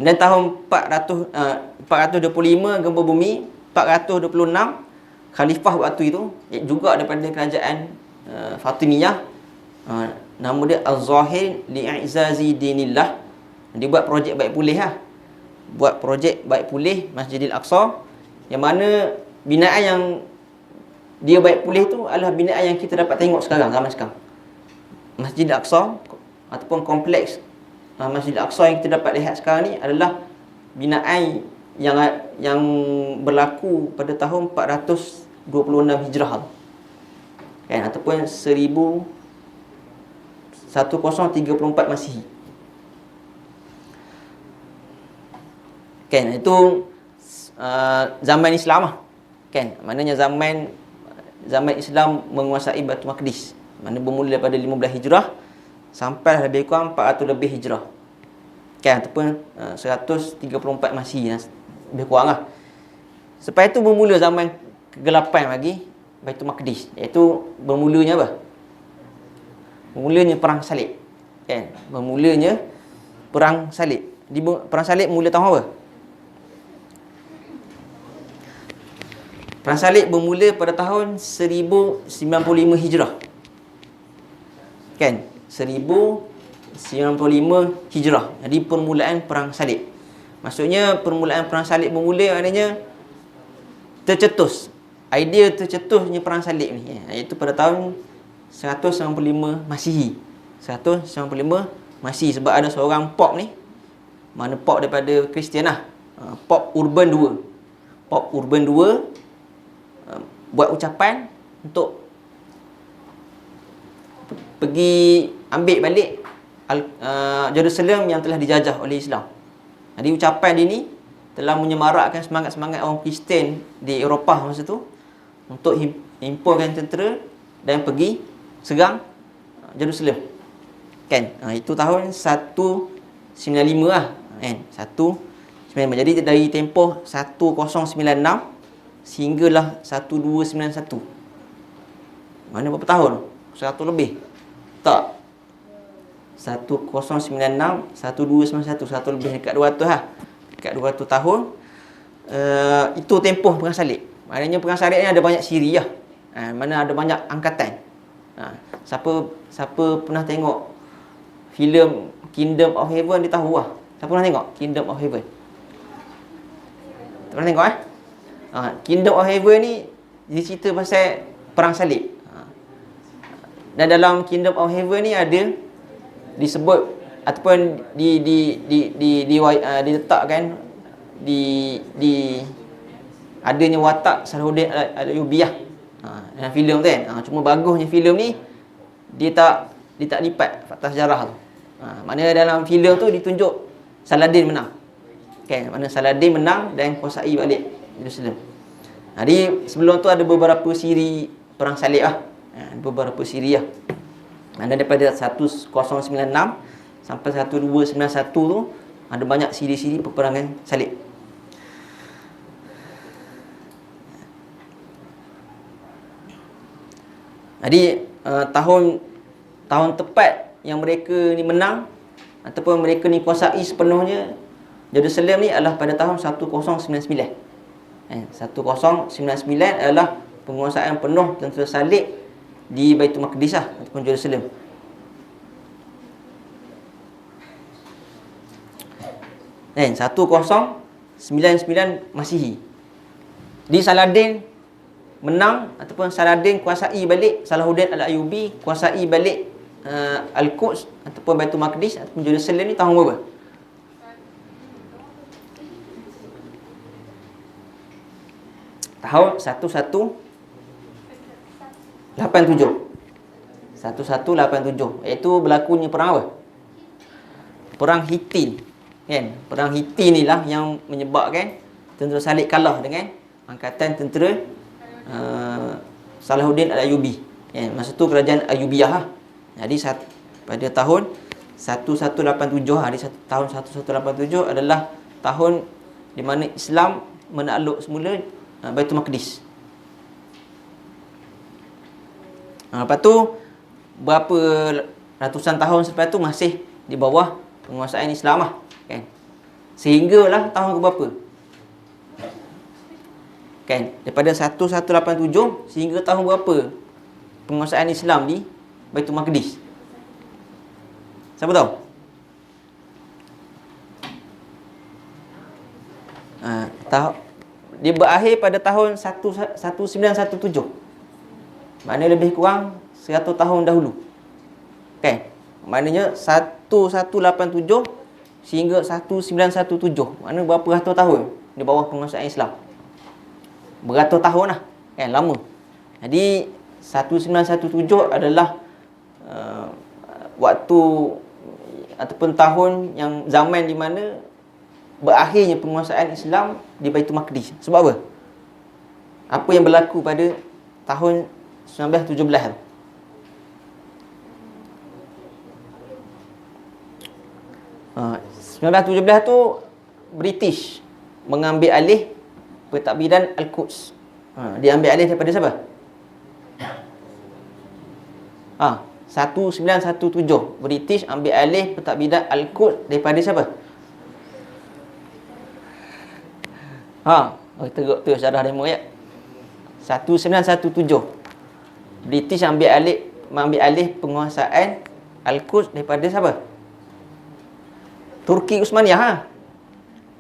Dan tahun 425 gempa bumi, 426 khalifah waktu itu juga daripada kerajaan Fatimiyah, nama dia Az-Zahir li'izazi dinillah. Dia buat projek baik pulih lah. Buat projek baik pulih Masjidil Aqsa, yang mana binaan yang dia baik pulih tu adalah binaan yang kita dapat tengok sekarang, zaman sekarang. Masjidil Aqsa ataupun kompleks Masjidil Aqsa yang kita dapat lihat sekarang ni adalah binaan yang berlaku pada tahun 426 Hijrah kan, ataupun 1034 Masihi. Kan, itu zaman Islam lah. Kan, maknanya zaman Islam menguasai Baitul Maqdis. Mana bermula daripada 15 Hijrah sampai lebih kurang 400 lebih Hijrah. Kan, ataupun 134 Masihi, lebih kurang lah. Selepas itu bermula zaman kegelapan lagi Baitul Maqdis, iaitu bermulanya apa? Bermulanya perang salib. Kan, bermulanya perang salib. Perang salib mula tahun apa? Perang salib bermula pada tahun 1095 Hijrah. Kan, 1095 Hijrah. Jadi permulaan perang salib. Maksudnya permulaan perang salib bermula maknanya tercetus. Idea tercetusnya perang salib ni, iaitu pada tahun 195 Masihi. 195 Masihi, sebab ada seorang pop ni, mana pop daripada Kristian lah, Pop Urban II. Pop Urban II buat ucapan untuk pergi ambil balik Jerusalem yang telah dijajah oleh Islam. Jadi ucapan dia ni telah menyemarakkan semangat-semangat orang Kristian di Eropah masa tu untuk himpunkan tentera dan pergi serang Jerusalem. Kan? Itu tahun 195 lah. Kan? 195. Jadi dari tempoh 1096 sehinggalah 1291. Mana berapa tahun? 100 lebih. Tak. 1096, 1291, 1 lebih dekat 200 lah. Dekat 200 tahun. Itu tempoh perang salib. Maknanya perang salib ni ada banyak siri lah. Mana ada banyak angkatan. Siapa pernah tengok filem Kingdom of Heaven, dia tahu lah. Siapa pernah tengok Kingdom of Heaven? Tak pernah tengok Kingdom of Heaven ni dia cerita pasal perang salib. Dan dalam Kingdom of Heaven ni ada disebut ataupun diletakkan di adanya watak Salahuddin Al-Ayyubiyah dalam filem tu kan. Cuma bagusnya filem ni dia tak lipat fakta sejarah tu. Maknanya dalam filem tu ditunjuk Saladin menang. Kan, mana Saladin menang dan kuasai balik Jerusalem. Jadi sebelum tu ada beberapa siri perang salib lah. Beberapa siri lah. Mana daripada 1096 sampai 1291 tu ada banyak siri-siri peperangan salib. Jadi tahun tepat yang mereka ni menang ataupun mereka ni kuasai sepenuhnya Jerusalem ni adalah pada tahun 1099. 1099 adalah penguasaan penuh tentera salib di Baitul Maqdis lah, ataupun Jerusalem. Dan 1099 Masihi. Di Saladin menang ataupun Saladin kuasai balik, Salahuddin Al-Ayyubi kuasai balik Al-Quds ataupun Baitul Maqdis ataupun Jerusalem ni tahun berapa? Tahun 1187. 1187. Iaitu berlakunya perang apa? Perang Hittin. Kan? Perang Hittin ni lah yang menyebabkan tentera salib kalah dengan angkatan tentera Salahuddin Al-Ayyubi. Kan? Masa tu kerajaan Ayyubiyah lah. Jadi pada tahun 1187, hari tahun 1187 adalah tahun di mana Islam menakluk semula Baitul Maqdis. Lepas tu berapa ratusan tahun selepas tu masih di bawah penguasaan Islam lah, kan? Sehinggalah tahun ke berapa? Kan? Daripada 1187 sehingga tahun berapa penguasaan Islam di Baitul Maqdis? Siapa tahu? Dia berakhir pada tahun 1917. Maknanya lebih kurang 100 tahun dahulu. Kan? Maknanya 1187 sehingga 1917. Maknanya berapa ratus tahun di bawah penguasaan Islam. Beratus tahun lah, kan, lama. Jadi 1917 adalah waktu ataupun tahun yang zaman di mana berakhirnya penguasaan Islam di Baitul Maqdis. Sebab apa? Apa yang berlaku pada tahun 1917 tu? 1917 tu British mengambil alih pentadbiran Al-Quds. Dia ambil alih daripada siapa? 1917 British ambil alih pentadbiran Al-Quds daripada siapa? Teruk tu sejarah demo ya. 1917 British ambil alih penguasaan Al-Quds daripada siapa? Turki Uthmaniyah.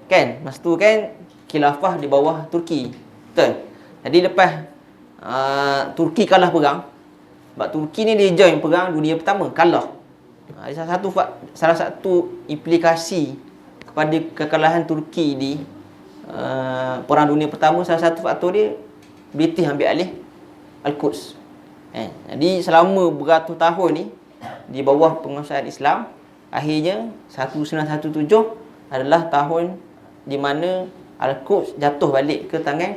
Kan? Masa tu kan khilafah di bawah Turki. Betul? Jadi lepas Turki kalah perang, sebab Turki ni dia join perang dunia pertama, kalah. Salah satu implikasi kepada kekalahan Turki di perang dunia pertama, salah satu faktor dia British ambil alih Al-Quds. Jadi selama beratus tahun ni di bawah penguasaan Islam, akhirnya 1917 adalah tahun di mana Al-Quds jatuh balik ke tangan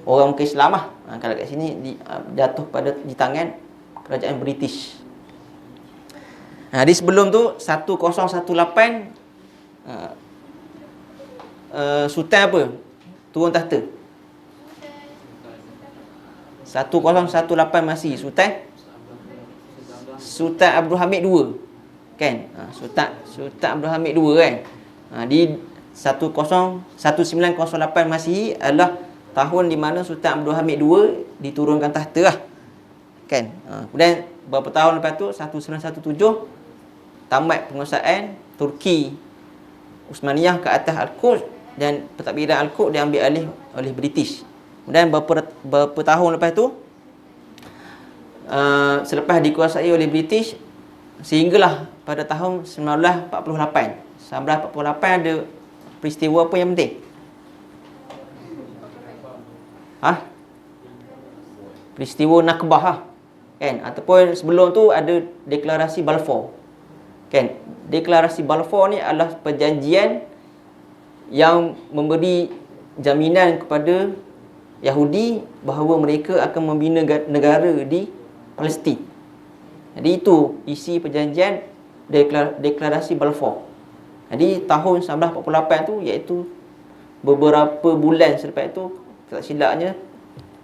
orang muka Islam lah. Kalau kat sini jatuh di tangan kerajaan British. Di sebelum tu 1018 Sultan apa turun tahta? 1018 masih Sultan Abdul Hamid II, kan? Sultan Abdul Hamid II, kan? Di 1908 Masihi adalah tahun di mana Sultan Abdul Hamid II diturunkan tahta lah, kan? Kemudian beberapa tahun lepas tu 1917 tamat penguasaan Turki Uthmaniyah ke atas Al-Quds, dan pentadbiran Al-Quds diambil alih oleh British. Kemudian beberapa tahun lepas tu selepas dikuasai oleh British, sehinggalah pada tahun 1948 ada peristiwa apa yang penting? Peristiwa Nakbah, kan? Ataupun sebelum tu ada deklarasi Balfour, kan? Deklarasi Balfour ni adalah perjanjian yang memberi jaminan kepada Yahudi bahawa mereka akan membina negara di Palestin. Jadi itu isi perjanjian deklarasi Balfour. Jadi tahun 1948 tu, iaitu beberapa bulan selepas itu, tak silapnya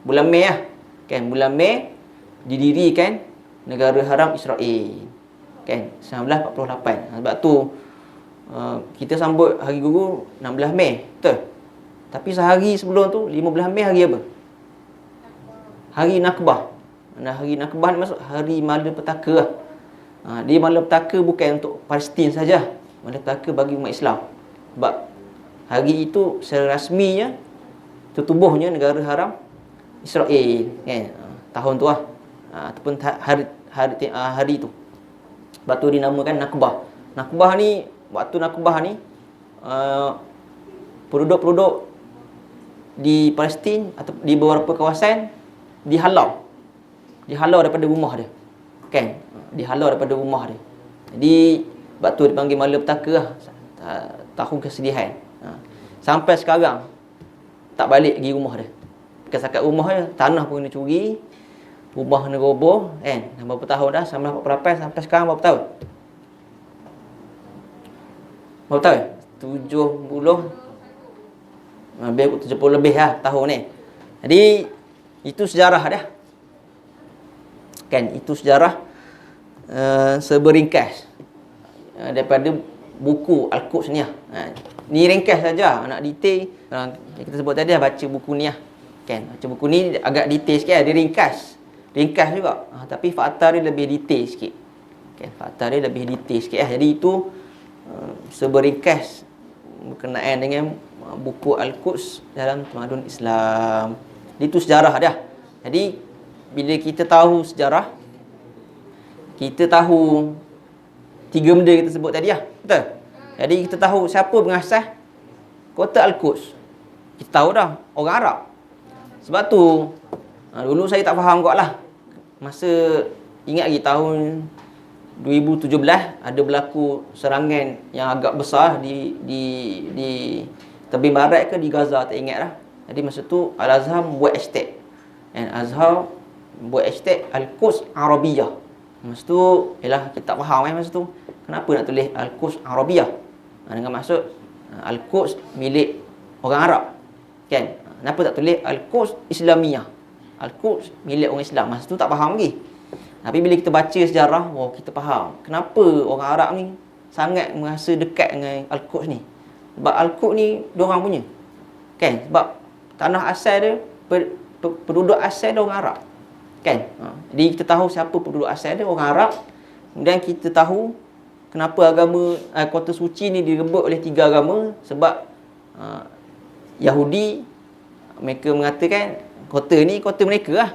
bulan Mei lah, kan? Bulan Mei didirikan negara haram Israel, kan? 1948. Sebab tu kita sambut Hari Guru 16 Mei, betul? Tapi sehari sebelum tu, 15 Mei, hari apa? Hari Nakbah. Hari Nakbah ni maksud hari malapetaka lah. Dia malapetaka bukan untuk Palestin saja, malapetaka bagi umat Islam. Sebab hari itu secara rasminya tertubuhnya negara haram Israel, kan? Tahun tu lah, ataupun hari tu. Sebab tu dinamakan Nakbah. Nakbah ni, waktu Nakbah ni penduduk-penduduk di Palestin atau di beberapa kawasan dihalau daripada rumah dia, kan? Dihalau daripada rumah dia. Jadi sebab tu dipanggil malapetaka lah, tahun kesedihan. Sampai sekarang tak balik pergi rumah dia. Bukan setakat rumah dia, tanah pun kena curi, rumah kena roboh, kan? Berapa tahun dah? 1948 sampai sekarang berapa tahun? Berapa tahun? 70, lebih 70 lebih lah tahun ni. Jadi itu sejarah dah, kan? Itu sejarah seberingkas daripada buku Al-Quds ni lah. Ni ringkas saja, nak detail kita sebut tadi lah, baca buku ni lah, kan? Baca buku ni agak detail sikit lah. Dia ringkas juga, tapi fakta dia lebih detail sikit, kan? Fakta dia lebih detail sikit lah. Jadi itu seberingkas berkenaan dengan buku Al-Quds dalam tamadun Islam. Itu sejarah dah. Jadi bila kita tahu sejarah, kita tahu tiga benda kita sebut tadi lah, betul? Jadi kita tahu siapa pengasas kota Al-Quds. Kita tahu dah, orang Arab. Sebab tu, dulu saya tak faham kot lah. Masa, ingat lagi tahun 2017, ada berlaku serangan yang agak besar di tepi barat ke di Gaza, tak ingat lah. Jadi masa tu, Al-Azhar buat hashtag. Al-Azhar buat hashtag Al-Quds Arabiyah. Masa tu, kita tak faham masa tu. Kenapa nak tulis Al-Quds Arabiyah? Dengan maksud, Al-Quds milik orang Arab. Kan? Kenapa tak tulis Al-Quds Islamiyah? Al-Quds milik orang Islam. Masa tu tak faham lagi. Tapi bila kita baca sejarah, kita faham. Kenapa orang Arab ni sangat merasa dekat dengan Al-Quds ni? Sebab Al-Quds ni, diorang punya. Kan? Sebab tanah asal dia, penduduk asal dia orang Arab. Kan? Jadi kita tahu siapa penduduk asal dia, orang Arab. Kemudian kita tahu kenapa agama kota suci ni direbut oleh 3 agama. Sebab Yahudi, mereka mengatakan kota ni kota mereka lah.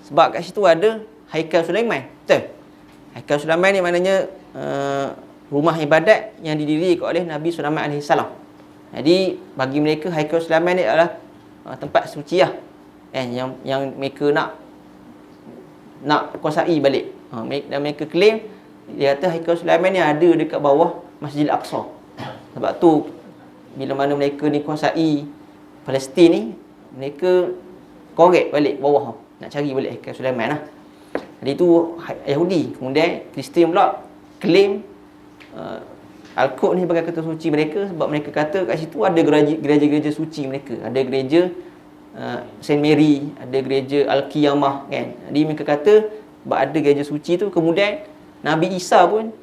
Sebab kat situ ada Haikal Sulaiman. Betul? Haikal Sulaiman ni maknanya rumah ibadat yang didirikan oleh Nabi Sulaiman AS. Jadi bagi mereka Haikal Sulaiman ni adalah tempat suci lah. Yang mereka nak kuasai balik. Dan mereka claim, dia kata Haikal Sulaiman ni ada dekat bawah Masjid Al-Aqsa. Sebab tu bila mana mereka ni kuasai Palestin ni, mereka korek balik bawah, nak cari balik Haikal Sulaiman lah. Jadi tu Yahudi. Kemudian Kristian pula claim Al-Quds ni sebagai kota suci mereka. Sebab mereka kata kat situ ada gereja-gereja suci mereka. Ada gereja Saint Mary, ada gereja Al-Qiyamah, kan. Jadi mereka kata sebab ada gereja suci tu, kemudian Nabi Isa pun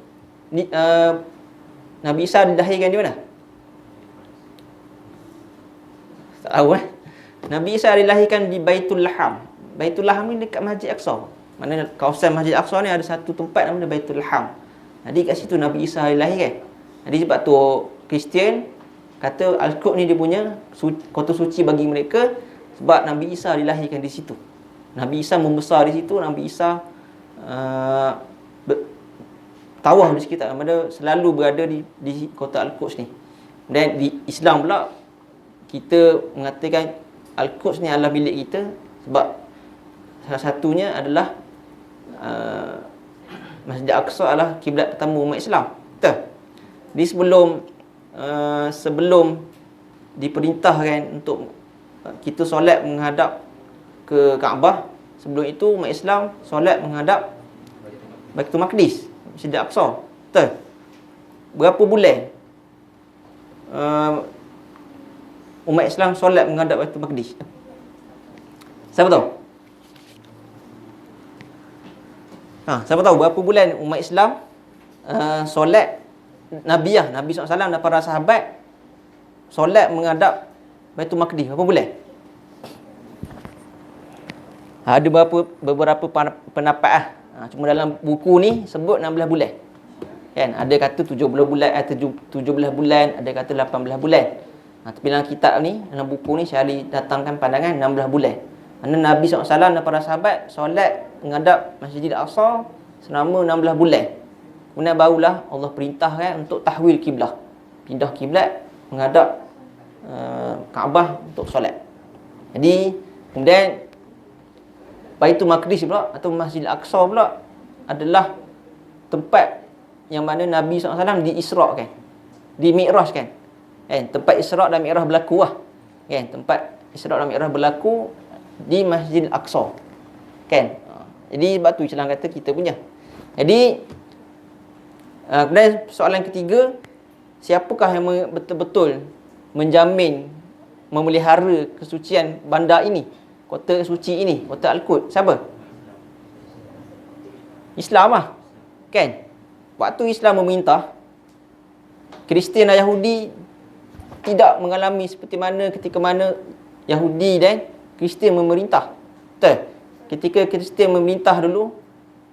Nabi Isa dilahirkan di mana? Tak tahu Nabi Isa dilahirkan di Baitul Laham. Baitul Laham ni dekat Masjid Aqsa. Mana kawasan Masjid Aqsa ni ada satu tempat namanya Baitul Laham. Jadi kat situ Nabi Isa dilahirkan. Jadi sebab tu Kristian kata Al-Quds ni dia punya kota suci bagi mereka. Sebab Nabi Isa dilahirkan di situ. Nabi Isa membesar di situ. Nabi Isa tawaf di sekitar. Mana selalu berada di kota Al-Quds ni. Dan di Islam pula, kita mengatakan Al-Quds ni adalah milik kita. Sebab salah satunya adalah Masjid Al-Aqsa adalah kiblat pertama umat Islam. Betul? Di sebelum diperintahkan untuk kita solat menghadap ke Kaabah, sebelum itu umat Islam solat menghadap Baitul Maqdis, Masjid Al-Aqsa. Betul? Berapa bulan umat Islam solat menghadap Baitul Maqdis? Siapa tahu? Siapa tahu berapa bulan umat Islam solat Nabi SAW dan para sahabat solat menghadap Baitul Maqdis? Berapa bulan? Ada beberapa pendapat lah. Cuma dalam buku ni sebut 16 bulan. Kan? Ada kata 17 bulan, ada kata 18 bulan. Tapi dalam kitab ni, dalam buku ni Syahli datangkan pandangan 16 bulan. Kerana Nabi SAW dan para sahabat solat menghadap Masjid Al-Aqsa selama 16 bulan. Kemudian barulah Allah perintahkan untuk tahwil kiblah. Pindah kiblat menghadap Kaabah untuk solat. Jadi kemudian Baitul Maqdis pula atau Masjid Al-Aqsa pula adalah tempat yang mana Nabi SAW di-Isra' kan. Di-Mi'raj kan. Tempat Isra' dan Mi'raj berlaku lah. Kan? Tempat Isra' dan Mi'raj berlaku di Masjid Al-Aqsa. Kan? Jadi sebab tu Islam kata kita punya. Jadi kemudian soalan ketiga, siapakah yang betul-betul menjamin, memelihara kesucian bandar ini, kota suci ini, kota Al-Quds? Siapa? Islam lah. Kan? Waktu Islam memerintah, Kristian dan Yahudi tidak mengalami seperti mana ketika mana Yahudi dan Kristian memerintah. Betul? Ketika Kristian memerintah dulu,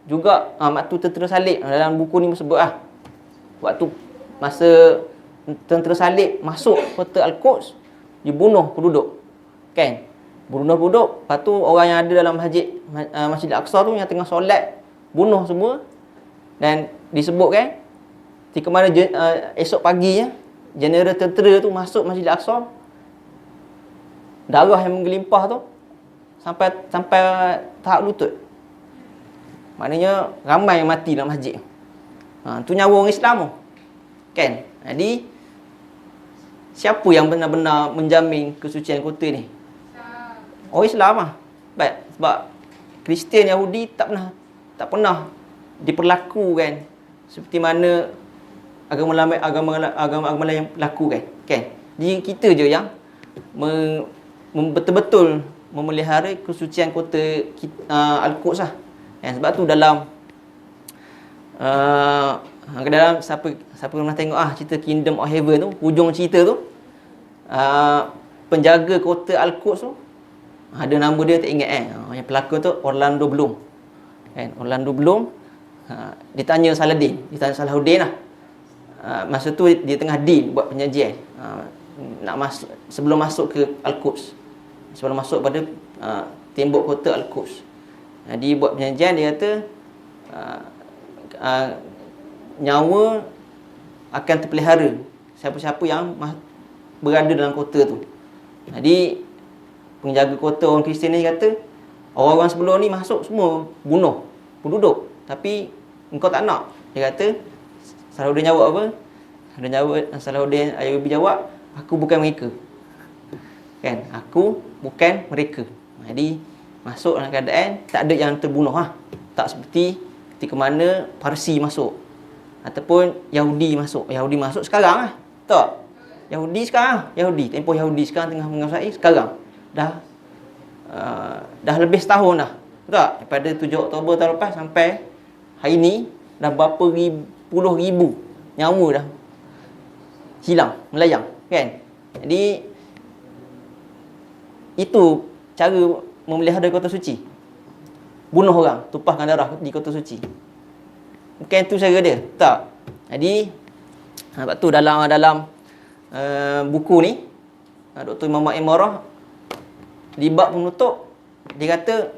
juga waktu tentera salib, dalam buku ni sebut lah, waktu masa tentera salib masuk kota Al-Quds, dibunuh penduduk. Kan? Bunuh penduduk, lepas tu orang yang ada dalam Masjid Al-Aqsa tu yang tengah solat, bunuh semua. Dan disebutkan ketika mana esok paginya Jeneral tentera tu masuk Masjid Al-Aqsa, darah yang menggelimpah tu sampai tahap lutut. Maknanya ramai yang mati dalam masjid. Tu nyawa orang Islam tu. Kan? Jadi siapa yang benar-benar menjamin kesucian kota ni? Orang Islam lah. Baik, sebab Kristian, Yahudi tak pernah diperlakukan seperti mana agama lain lakukan. Kan? Jadi kita je yang betul-betul memelihara kesucian kota Al-Quds lah. Sebab tu dalam siapa pernah tengok cerita Kingdom of Heaven tu, hujung cerita tu, penjaga kota Al-Quds tu ada nama dia tak ingat yang pelakon tu Orlando Bloom. Orlando Bloom ditanya Salahuddin lah. Masa tu dia tengah deal buat penyajian nak masuk, sebelum masuk ke Al-Quds, sebelum masuk pada tembok kota Al-Quds. Dia buat penyajian, dia kata nyawa akan terpelihara siapa-siapa yang berada dalam kota tu. Jadi penjaga kota orang Kristian ni kata, orang-orang sebelum ni masuk semua bunuh penduduk, tapi engkau tak nak. Dia kata, Salahuddin jawab apa? Salahuddin Ayyubi jawab, aku bukan mereka. Kan? Aku bukan mereka. Jadi masuk dalam keadaan tak ada yang terbunuh Tak seperti ketika mana Parsi masuk ataupun Yahudi masuk. Yahudi masuk sekarang Tak. Yahudi sekarang, tempoh Yahudi sekarang tengah menguasai sekarang. Dah lebih setahun dah. Tak? Daripada 7 Oktober tahun lepas sampai hari ni dah berapa puluh ribu nyawa dah hilang, melayang, kan? Jadi itu cara memelihara kota suci. Bunuh orang, tumpahkan darah di kota suci. Bukan itu cara dia. Tak. Jadi sebab tu dalam buku ni Dr. Muhammad Imarah di bab penutup dia kata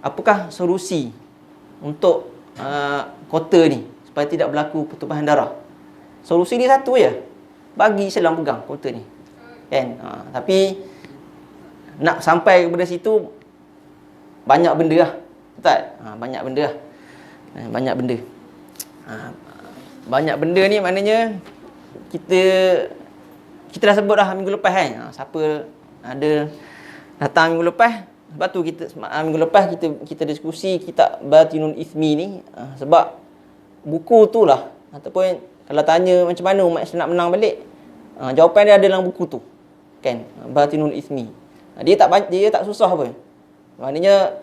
apakah solusi untuk kota ni supaya tidak berlaku pertumpahan darah. Solusi dia satu je. Bagi Islam pegang kota ni. Kan? Tapi nak sampai kepada situ banyak benda lah. Betul? Banyak benda lah. Banyak benda. Banyak benda ni maknanya kita dah sebut dah minggu lepas kan. Siapa ada datang minggu lepas, sebab tu minggu lepas kita diskusi kitab Batinul Ithmi ni, sebab buku tu lah, ataupun kalau tanya macam mana umat Islam nak menang balik, jawapan dia ada dalam buku tu. Kan? Batinul Ithmi. Dia tak susah pun. Maknanya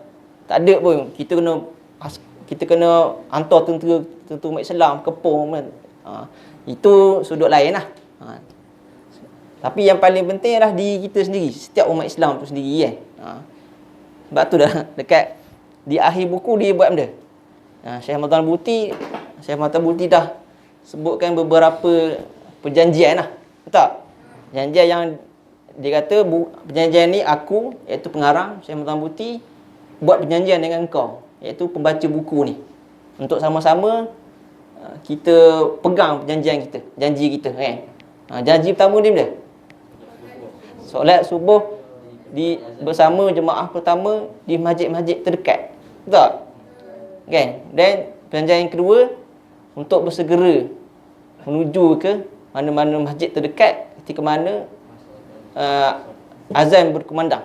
tak ada pun kita kena hantar tentera umat Islam kepung kan. Itu sudut lain lah. Tapi yang paling penting adalah diri kita sendiri, setiap umat Islam tu sendiri kan. Sebab tu dah dekat di akhir buku dia buat benda. Syekh Muhammad Buti dah sebutkan beberapa perjanjian lah. Betul? Perjanjian yang dia kata perjanjian ni aku, iaitu pengarang Syekh Muhammad Buti, buat perjanjian dengan engkau, iaitu pembaca buku ni, untuk sama-sama kita pegang perjanjian kita, janji kita kan. Janji pertama dia benda solat subuh bersama jemaah pertama di masjid-masjid terdekat. Betul? Kan? Dan perjanjian yang kedua untuk bersegera menuju ke mana-mana masjid terdekat ketika mana azan berkumandang.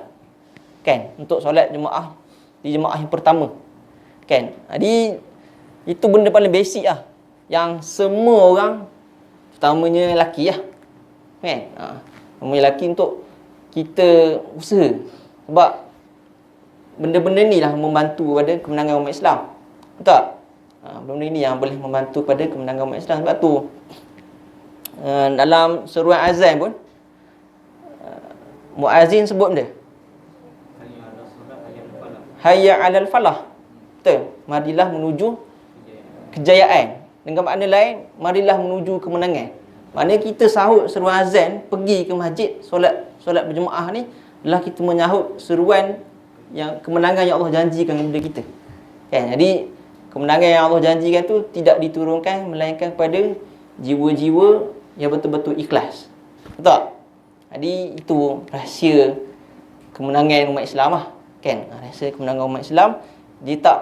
Kan? Untuk solat jemaah di jemaah yang pertama. Kan? Jadi itu benda paling basic lah, yang semua orang, terutamanya lelaki lah. Kan? Terutamanya lelaki untuk kita usaha. Sebab benda-benda ni lah membantu pada kemenangan umat Islam. Betul? Benda ni yang boleh membantu pada kemenangan umat Islam. Sebab tu dalam seruan azan pun muazzin sebut benda hayya 'alal falah. Betul? Marilah menuju kejayaan. Dengan makna lain, marilah menuju kemenangan. Maknanya kita sahut seruan azan, pergi ke masjid solat berjemaah ni adalah kita menyahut seruan yang kemenangan yang Allah janjikan kepada kita. Kan? Jadi kemenangan yang Allah janjikan tu tidak diturunkan melainkan kepada jiwa-jiwa yang betul-betul ikhlas. Betul tak? Jadi itu rahsia kemenangan umat Islam lah. Kan? Rahsia kemenangan umat Islam, dia tak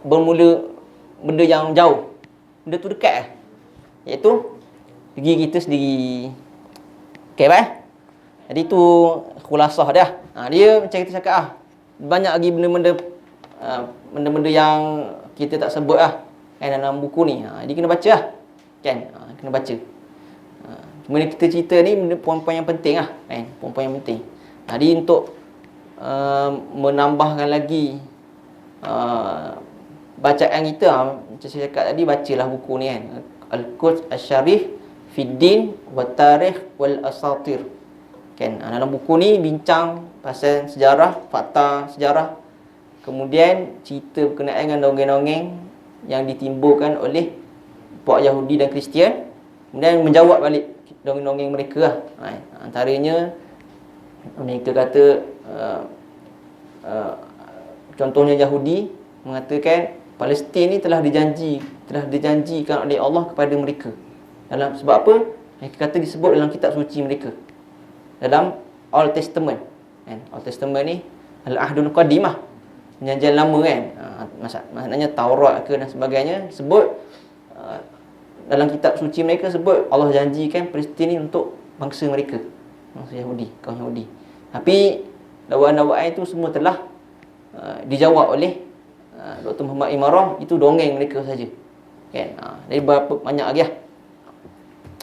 bermula benda yang jauh. Benda tu dekat lah. Iaitu diri kita sendiri. Okay, baik? Jadi tu khulasah dia. Dia macam kita cakap banyak lagi benda-benda yang kita tak sebut lah dalam buku ni. Jadi kena baca lah. Kan? Kena baca. Cuma kita cerita ni poin-poin yang penting lah. Kan? Poin-poin yang penting. Jadi untuk menambahkan lagi bacaan kita, macam saya cakap tadi, bacalah buku ni kan. Al-Quds Asy-Syarif Fiddin wa Tarikh wal Asatir. Kan? Dalam buku ni bincang pasal sejarah, fakta sejarah, kemudian cerita berkenaan dengan dongeng-dongeng yang ditimbulkan oleh puak Yahudi dan Kristian, kemudian menjawab balik dongeng-dongeng mereka lah. Antaranya mereka kata contohnya Yahudi mengatakan Palestin ni telah dijanjikan oleh Allah kepada mereka. Sebab apa? Mereka kata disebut dalam kitab suci mereka, dalam Old Testament. Old Testament ni Al-Ahdul Qadimah, perjanjian lama kan. Maknanya Taurat ke dan sebagainya, sebut dalam kitab suci mereka sebut Allah janjikan Palestin ni untuk bangsa mereka, bangsa Yahudi, kaum Yahudi. Tapi dakwaan-dakwaan itu semua telah dijawab oleh Dr. Muhammad Imarah. Itu dongeng mereka saja. Kan? Jadi berapa banyak lagi lah.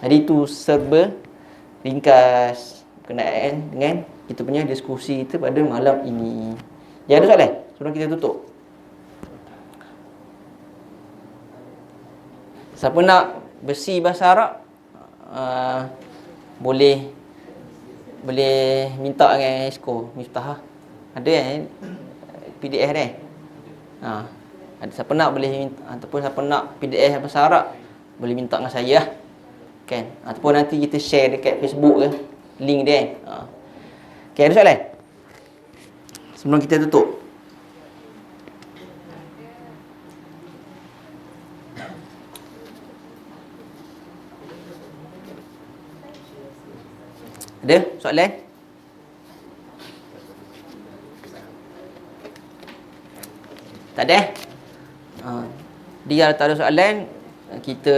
Jadi itu serba ringkas berkenaan dengan kita punya diskusi kita pada malam ini. Jadi ada soalan sebelum kita tutup? Siapa nak bersih bahasa Arab, boleh minta dengan Esko Miftah. Ada kan PDF ni. Ada siapa nak boleh minta, ataupun siapa nak PDF bahasa Arab boleh minta dengan saya lah. Kan? Ataupun nanti kita share dekat Facebook ke, link dia kan. Okay, ada soalan sebelum kita tutup? Ada soalan? Tak ada? Dia tak ada soalan, kita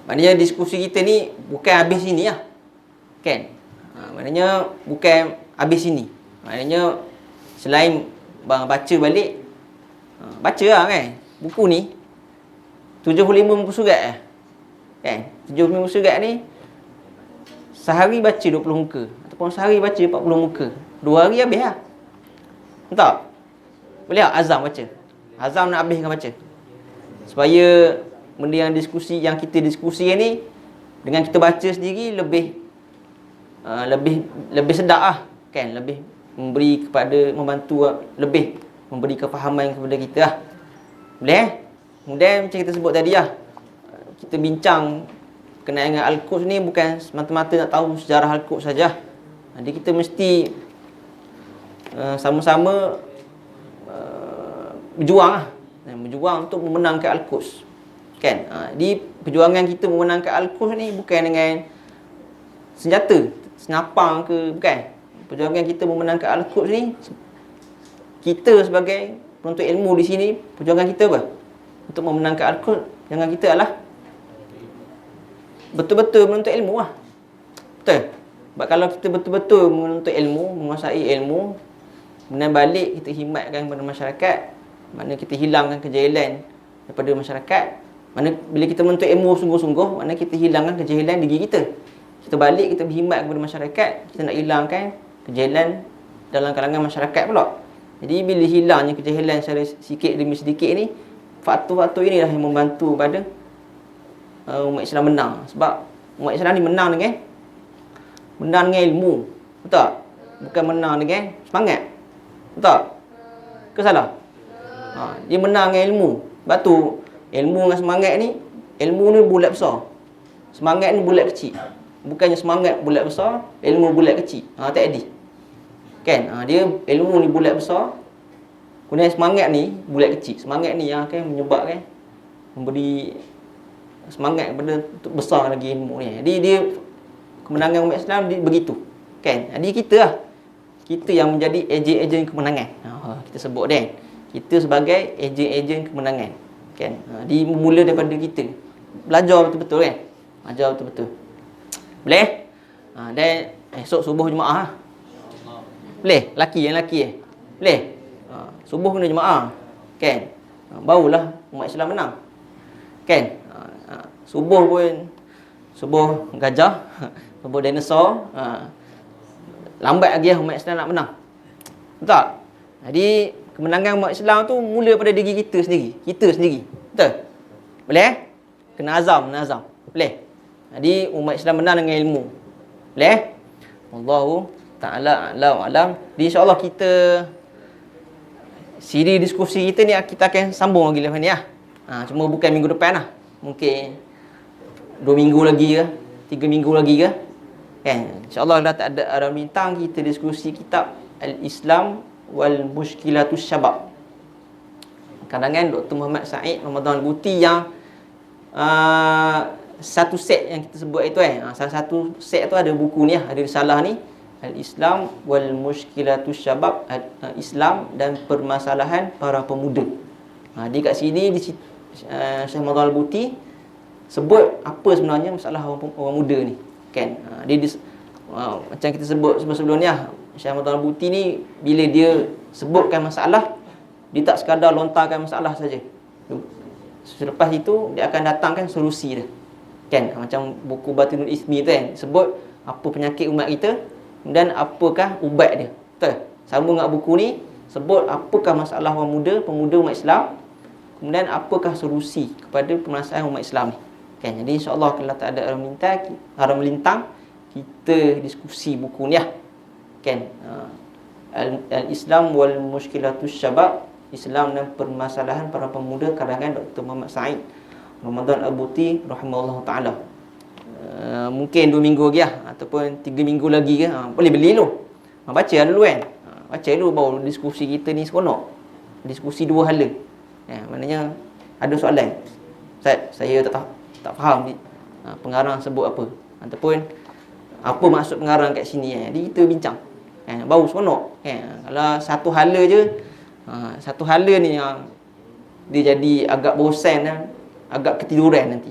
maknanya diskusi kita ni bukan habis sini lah. Kan? Maknanya bukan habis sini. Maknanya selain baca balik, baca lah kan. Buku ni 75 muka surat lah. Kan? 75 muka surat ni sehari baca 20 muka, ataupun sehari baca 40 muka. 2 hari habis lah. Tak? Boleh tak azam baca? Azam nak habiskan baca. Supaya benda yang kita diskusi ni, dengan kita baca sendiri lebih sedap lah. Kan? Lebih membantu, lebih memberi kefahaman kepada kita lah. Boleh? Kemudian macam kita sebut tadi lah, kita bincang berkenaan dengan Al-Quds ni bukan semata-mata nak tahu sejarah Al-Quds saja. Jadi kita mesti sama-sama berjuang lah. Berjuang untuk memenangkan Al-Quds. Kan? Di perjuangan kita memenangkan Al-Quds ni bukan dengan senjata, senapang ke, bukan. Perjuangan kita memenangkan Al-Quds ni, kita sebagai penuntut ilmu di sini, perjuangan kita apa? Untuk memenangkan Al-Quds, perjuangan kita adalah betul-betul menuntut ilmu lah. Betul? Sebab kalau kita betul-betul menuntut ilmu, menguasai ilmu, kemudian balik kita khidmatkan kepada masyarakat, maknanya kita hilangkan kejahilan daripada masyarakat. Mana bila kita menuntut ilmu sungguh-sungguh, maknanya kita hilangkan kejahilan diri kita. Kita balik, kita berkhidmat kepada masyarakat, kita nak hilangkan kejahilan dalam kalangan masyarakat pula. Jadi bila hilangnya kejahilan secara sikit demi sedikit ni, faktor-faktor inilah yang membantu pada umat Islam menang. Sebab umat Islam ni menang dengan ilmu. Betul tak? Bukan menang dengan semangat. Betul tak? Ke salah? Dia menang dengan ilmu. Sebab tu ilmu dengan semangat ni, ilmu ni bulat besar, semangat ni bulat kecil. Bukannya semangat bulat besar, ilmu bulat kecil. Tak ada. Kan? Dia ilmu ni bulat besar, kemudian semangat ni bulat kecil. Semangat ni yang akan menyebabkan memberi semangat kepada untuk besar lagi ilmu ni. Jadi dia kemenangan umat Islam dia begitu. Kan? Jadi kita lah. Kita yang menjadi ejen-ejen kemenangan. Kita sebut dia. Kita sebagai ejen-ejen kemenangan. Kan? Dia bermula daripada kita. Belajar betul-betul kan? Belajar betul-betul. Boleh? Dan esok subuh Jumaat. Boleh? Laki Boleh? Subuh kena Jumaat. Kan? Barulah umat Islam menang. Kan? Subuh pun subuh gajah, subuh dinosaur. Lambat lagi umat Islam nak menang. Betul tak? Jadi kemenangan umat Islam tu mula pada diri kita sendiri. Kita sendiri. Betul? Boleh? Kena azam. Boleh? Jadi umat Islam menang dengan ilmu. Boleh? Wallahu ta'ala a'lam wa alam. InsyaAllah kita siri diskusi kita ni kita akan sambung lagi lepas ni lah. Cuma bukan minggu depan lah. Mungkin 2 minggu lagi ke, 3 minggu lagi ke. Kan? InsyaAllah dah tak ada arah bintang kita diskusi kitab Al-Islam wal Mushkilatus Syabab. Karangan Dr. Muhammad Said Ramadan Al-Buti yang satu set yang kita sebut itu salah satu set tu ada buku ni ada risalah ni Al-Islam wal Mushkilatus Syabab, Islam dan permasalahan para pemuda. Di kat sini Syekh Ramadan Al-Buti sebut apa sebenarnya masalah orang muda ni. Kan? Macam kita sebut sebelum ni Syekh Ramadan Al-Buti ni bila dia sebutkan masalah, dia tak sekadar lontarkan masalah saja. Selepas itu dia akan datangkan solusi dia. Kan? Macam buku Batinul Ismi tu kan, sebut apa penyakit umat kita dan apakah ubat dia. Betul? Sambung dengan buku ni sebut apakah masalah orang muda, pemuda umat Islam, kemudian apakah solusi kepada permasalahan umat Islam ni. Kan? Jadi insya-Allah kalau tak ada arah melintang kita diskusi buku ni lah. Kan? Al-Islam wal Mushkilatus Syabab, Islam dan permasalahan para pemuda, karangan Dr. Muhammad Said Ramadan Al-Buti rahimahullah taala. Mungkin 2 minggu lagi ataupun 3 minggu lagi ke. Boleh beli dulu. Baca dulu kan. Baca dulu baru diskusi kita ni seronok. Diskusi 2 hala. Maknanya ada soalan. Saya tak faham ni pengarang sebut apa ataupun apa maksud pengarang kat sini. Jadi kita bincang. Baru seronok. Kalau satu hala je, satu hala ni yang dia jadi agak bosan dan agak ketiduran nanti.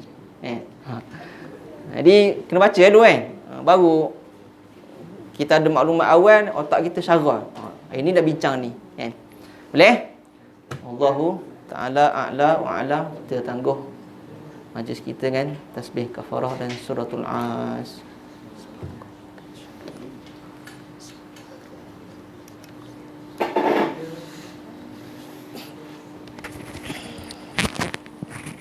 Jadi kena baca dulu kan. Baru kita ada maklumat awal, otak kita syarah. Ini dah bincang ni. Boleh? Allahu ta'ala a'la wa a'lam. Kita tangguh majlis kita kan tasbih kafarah dan suratul As.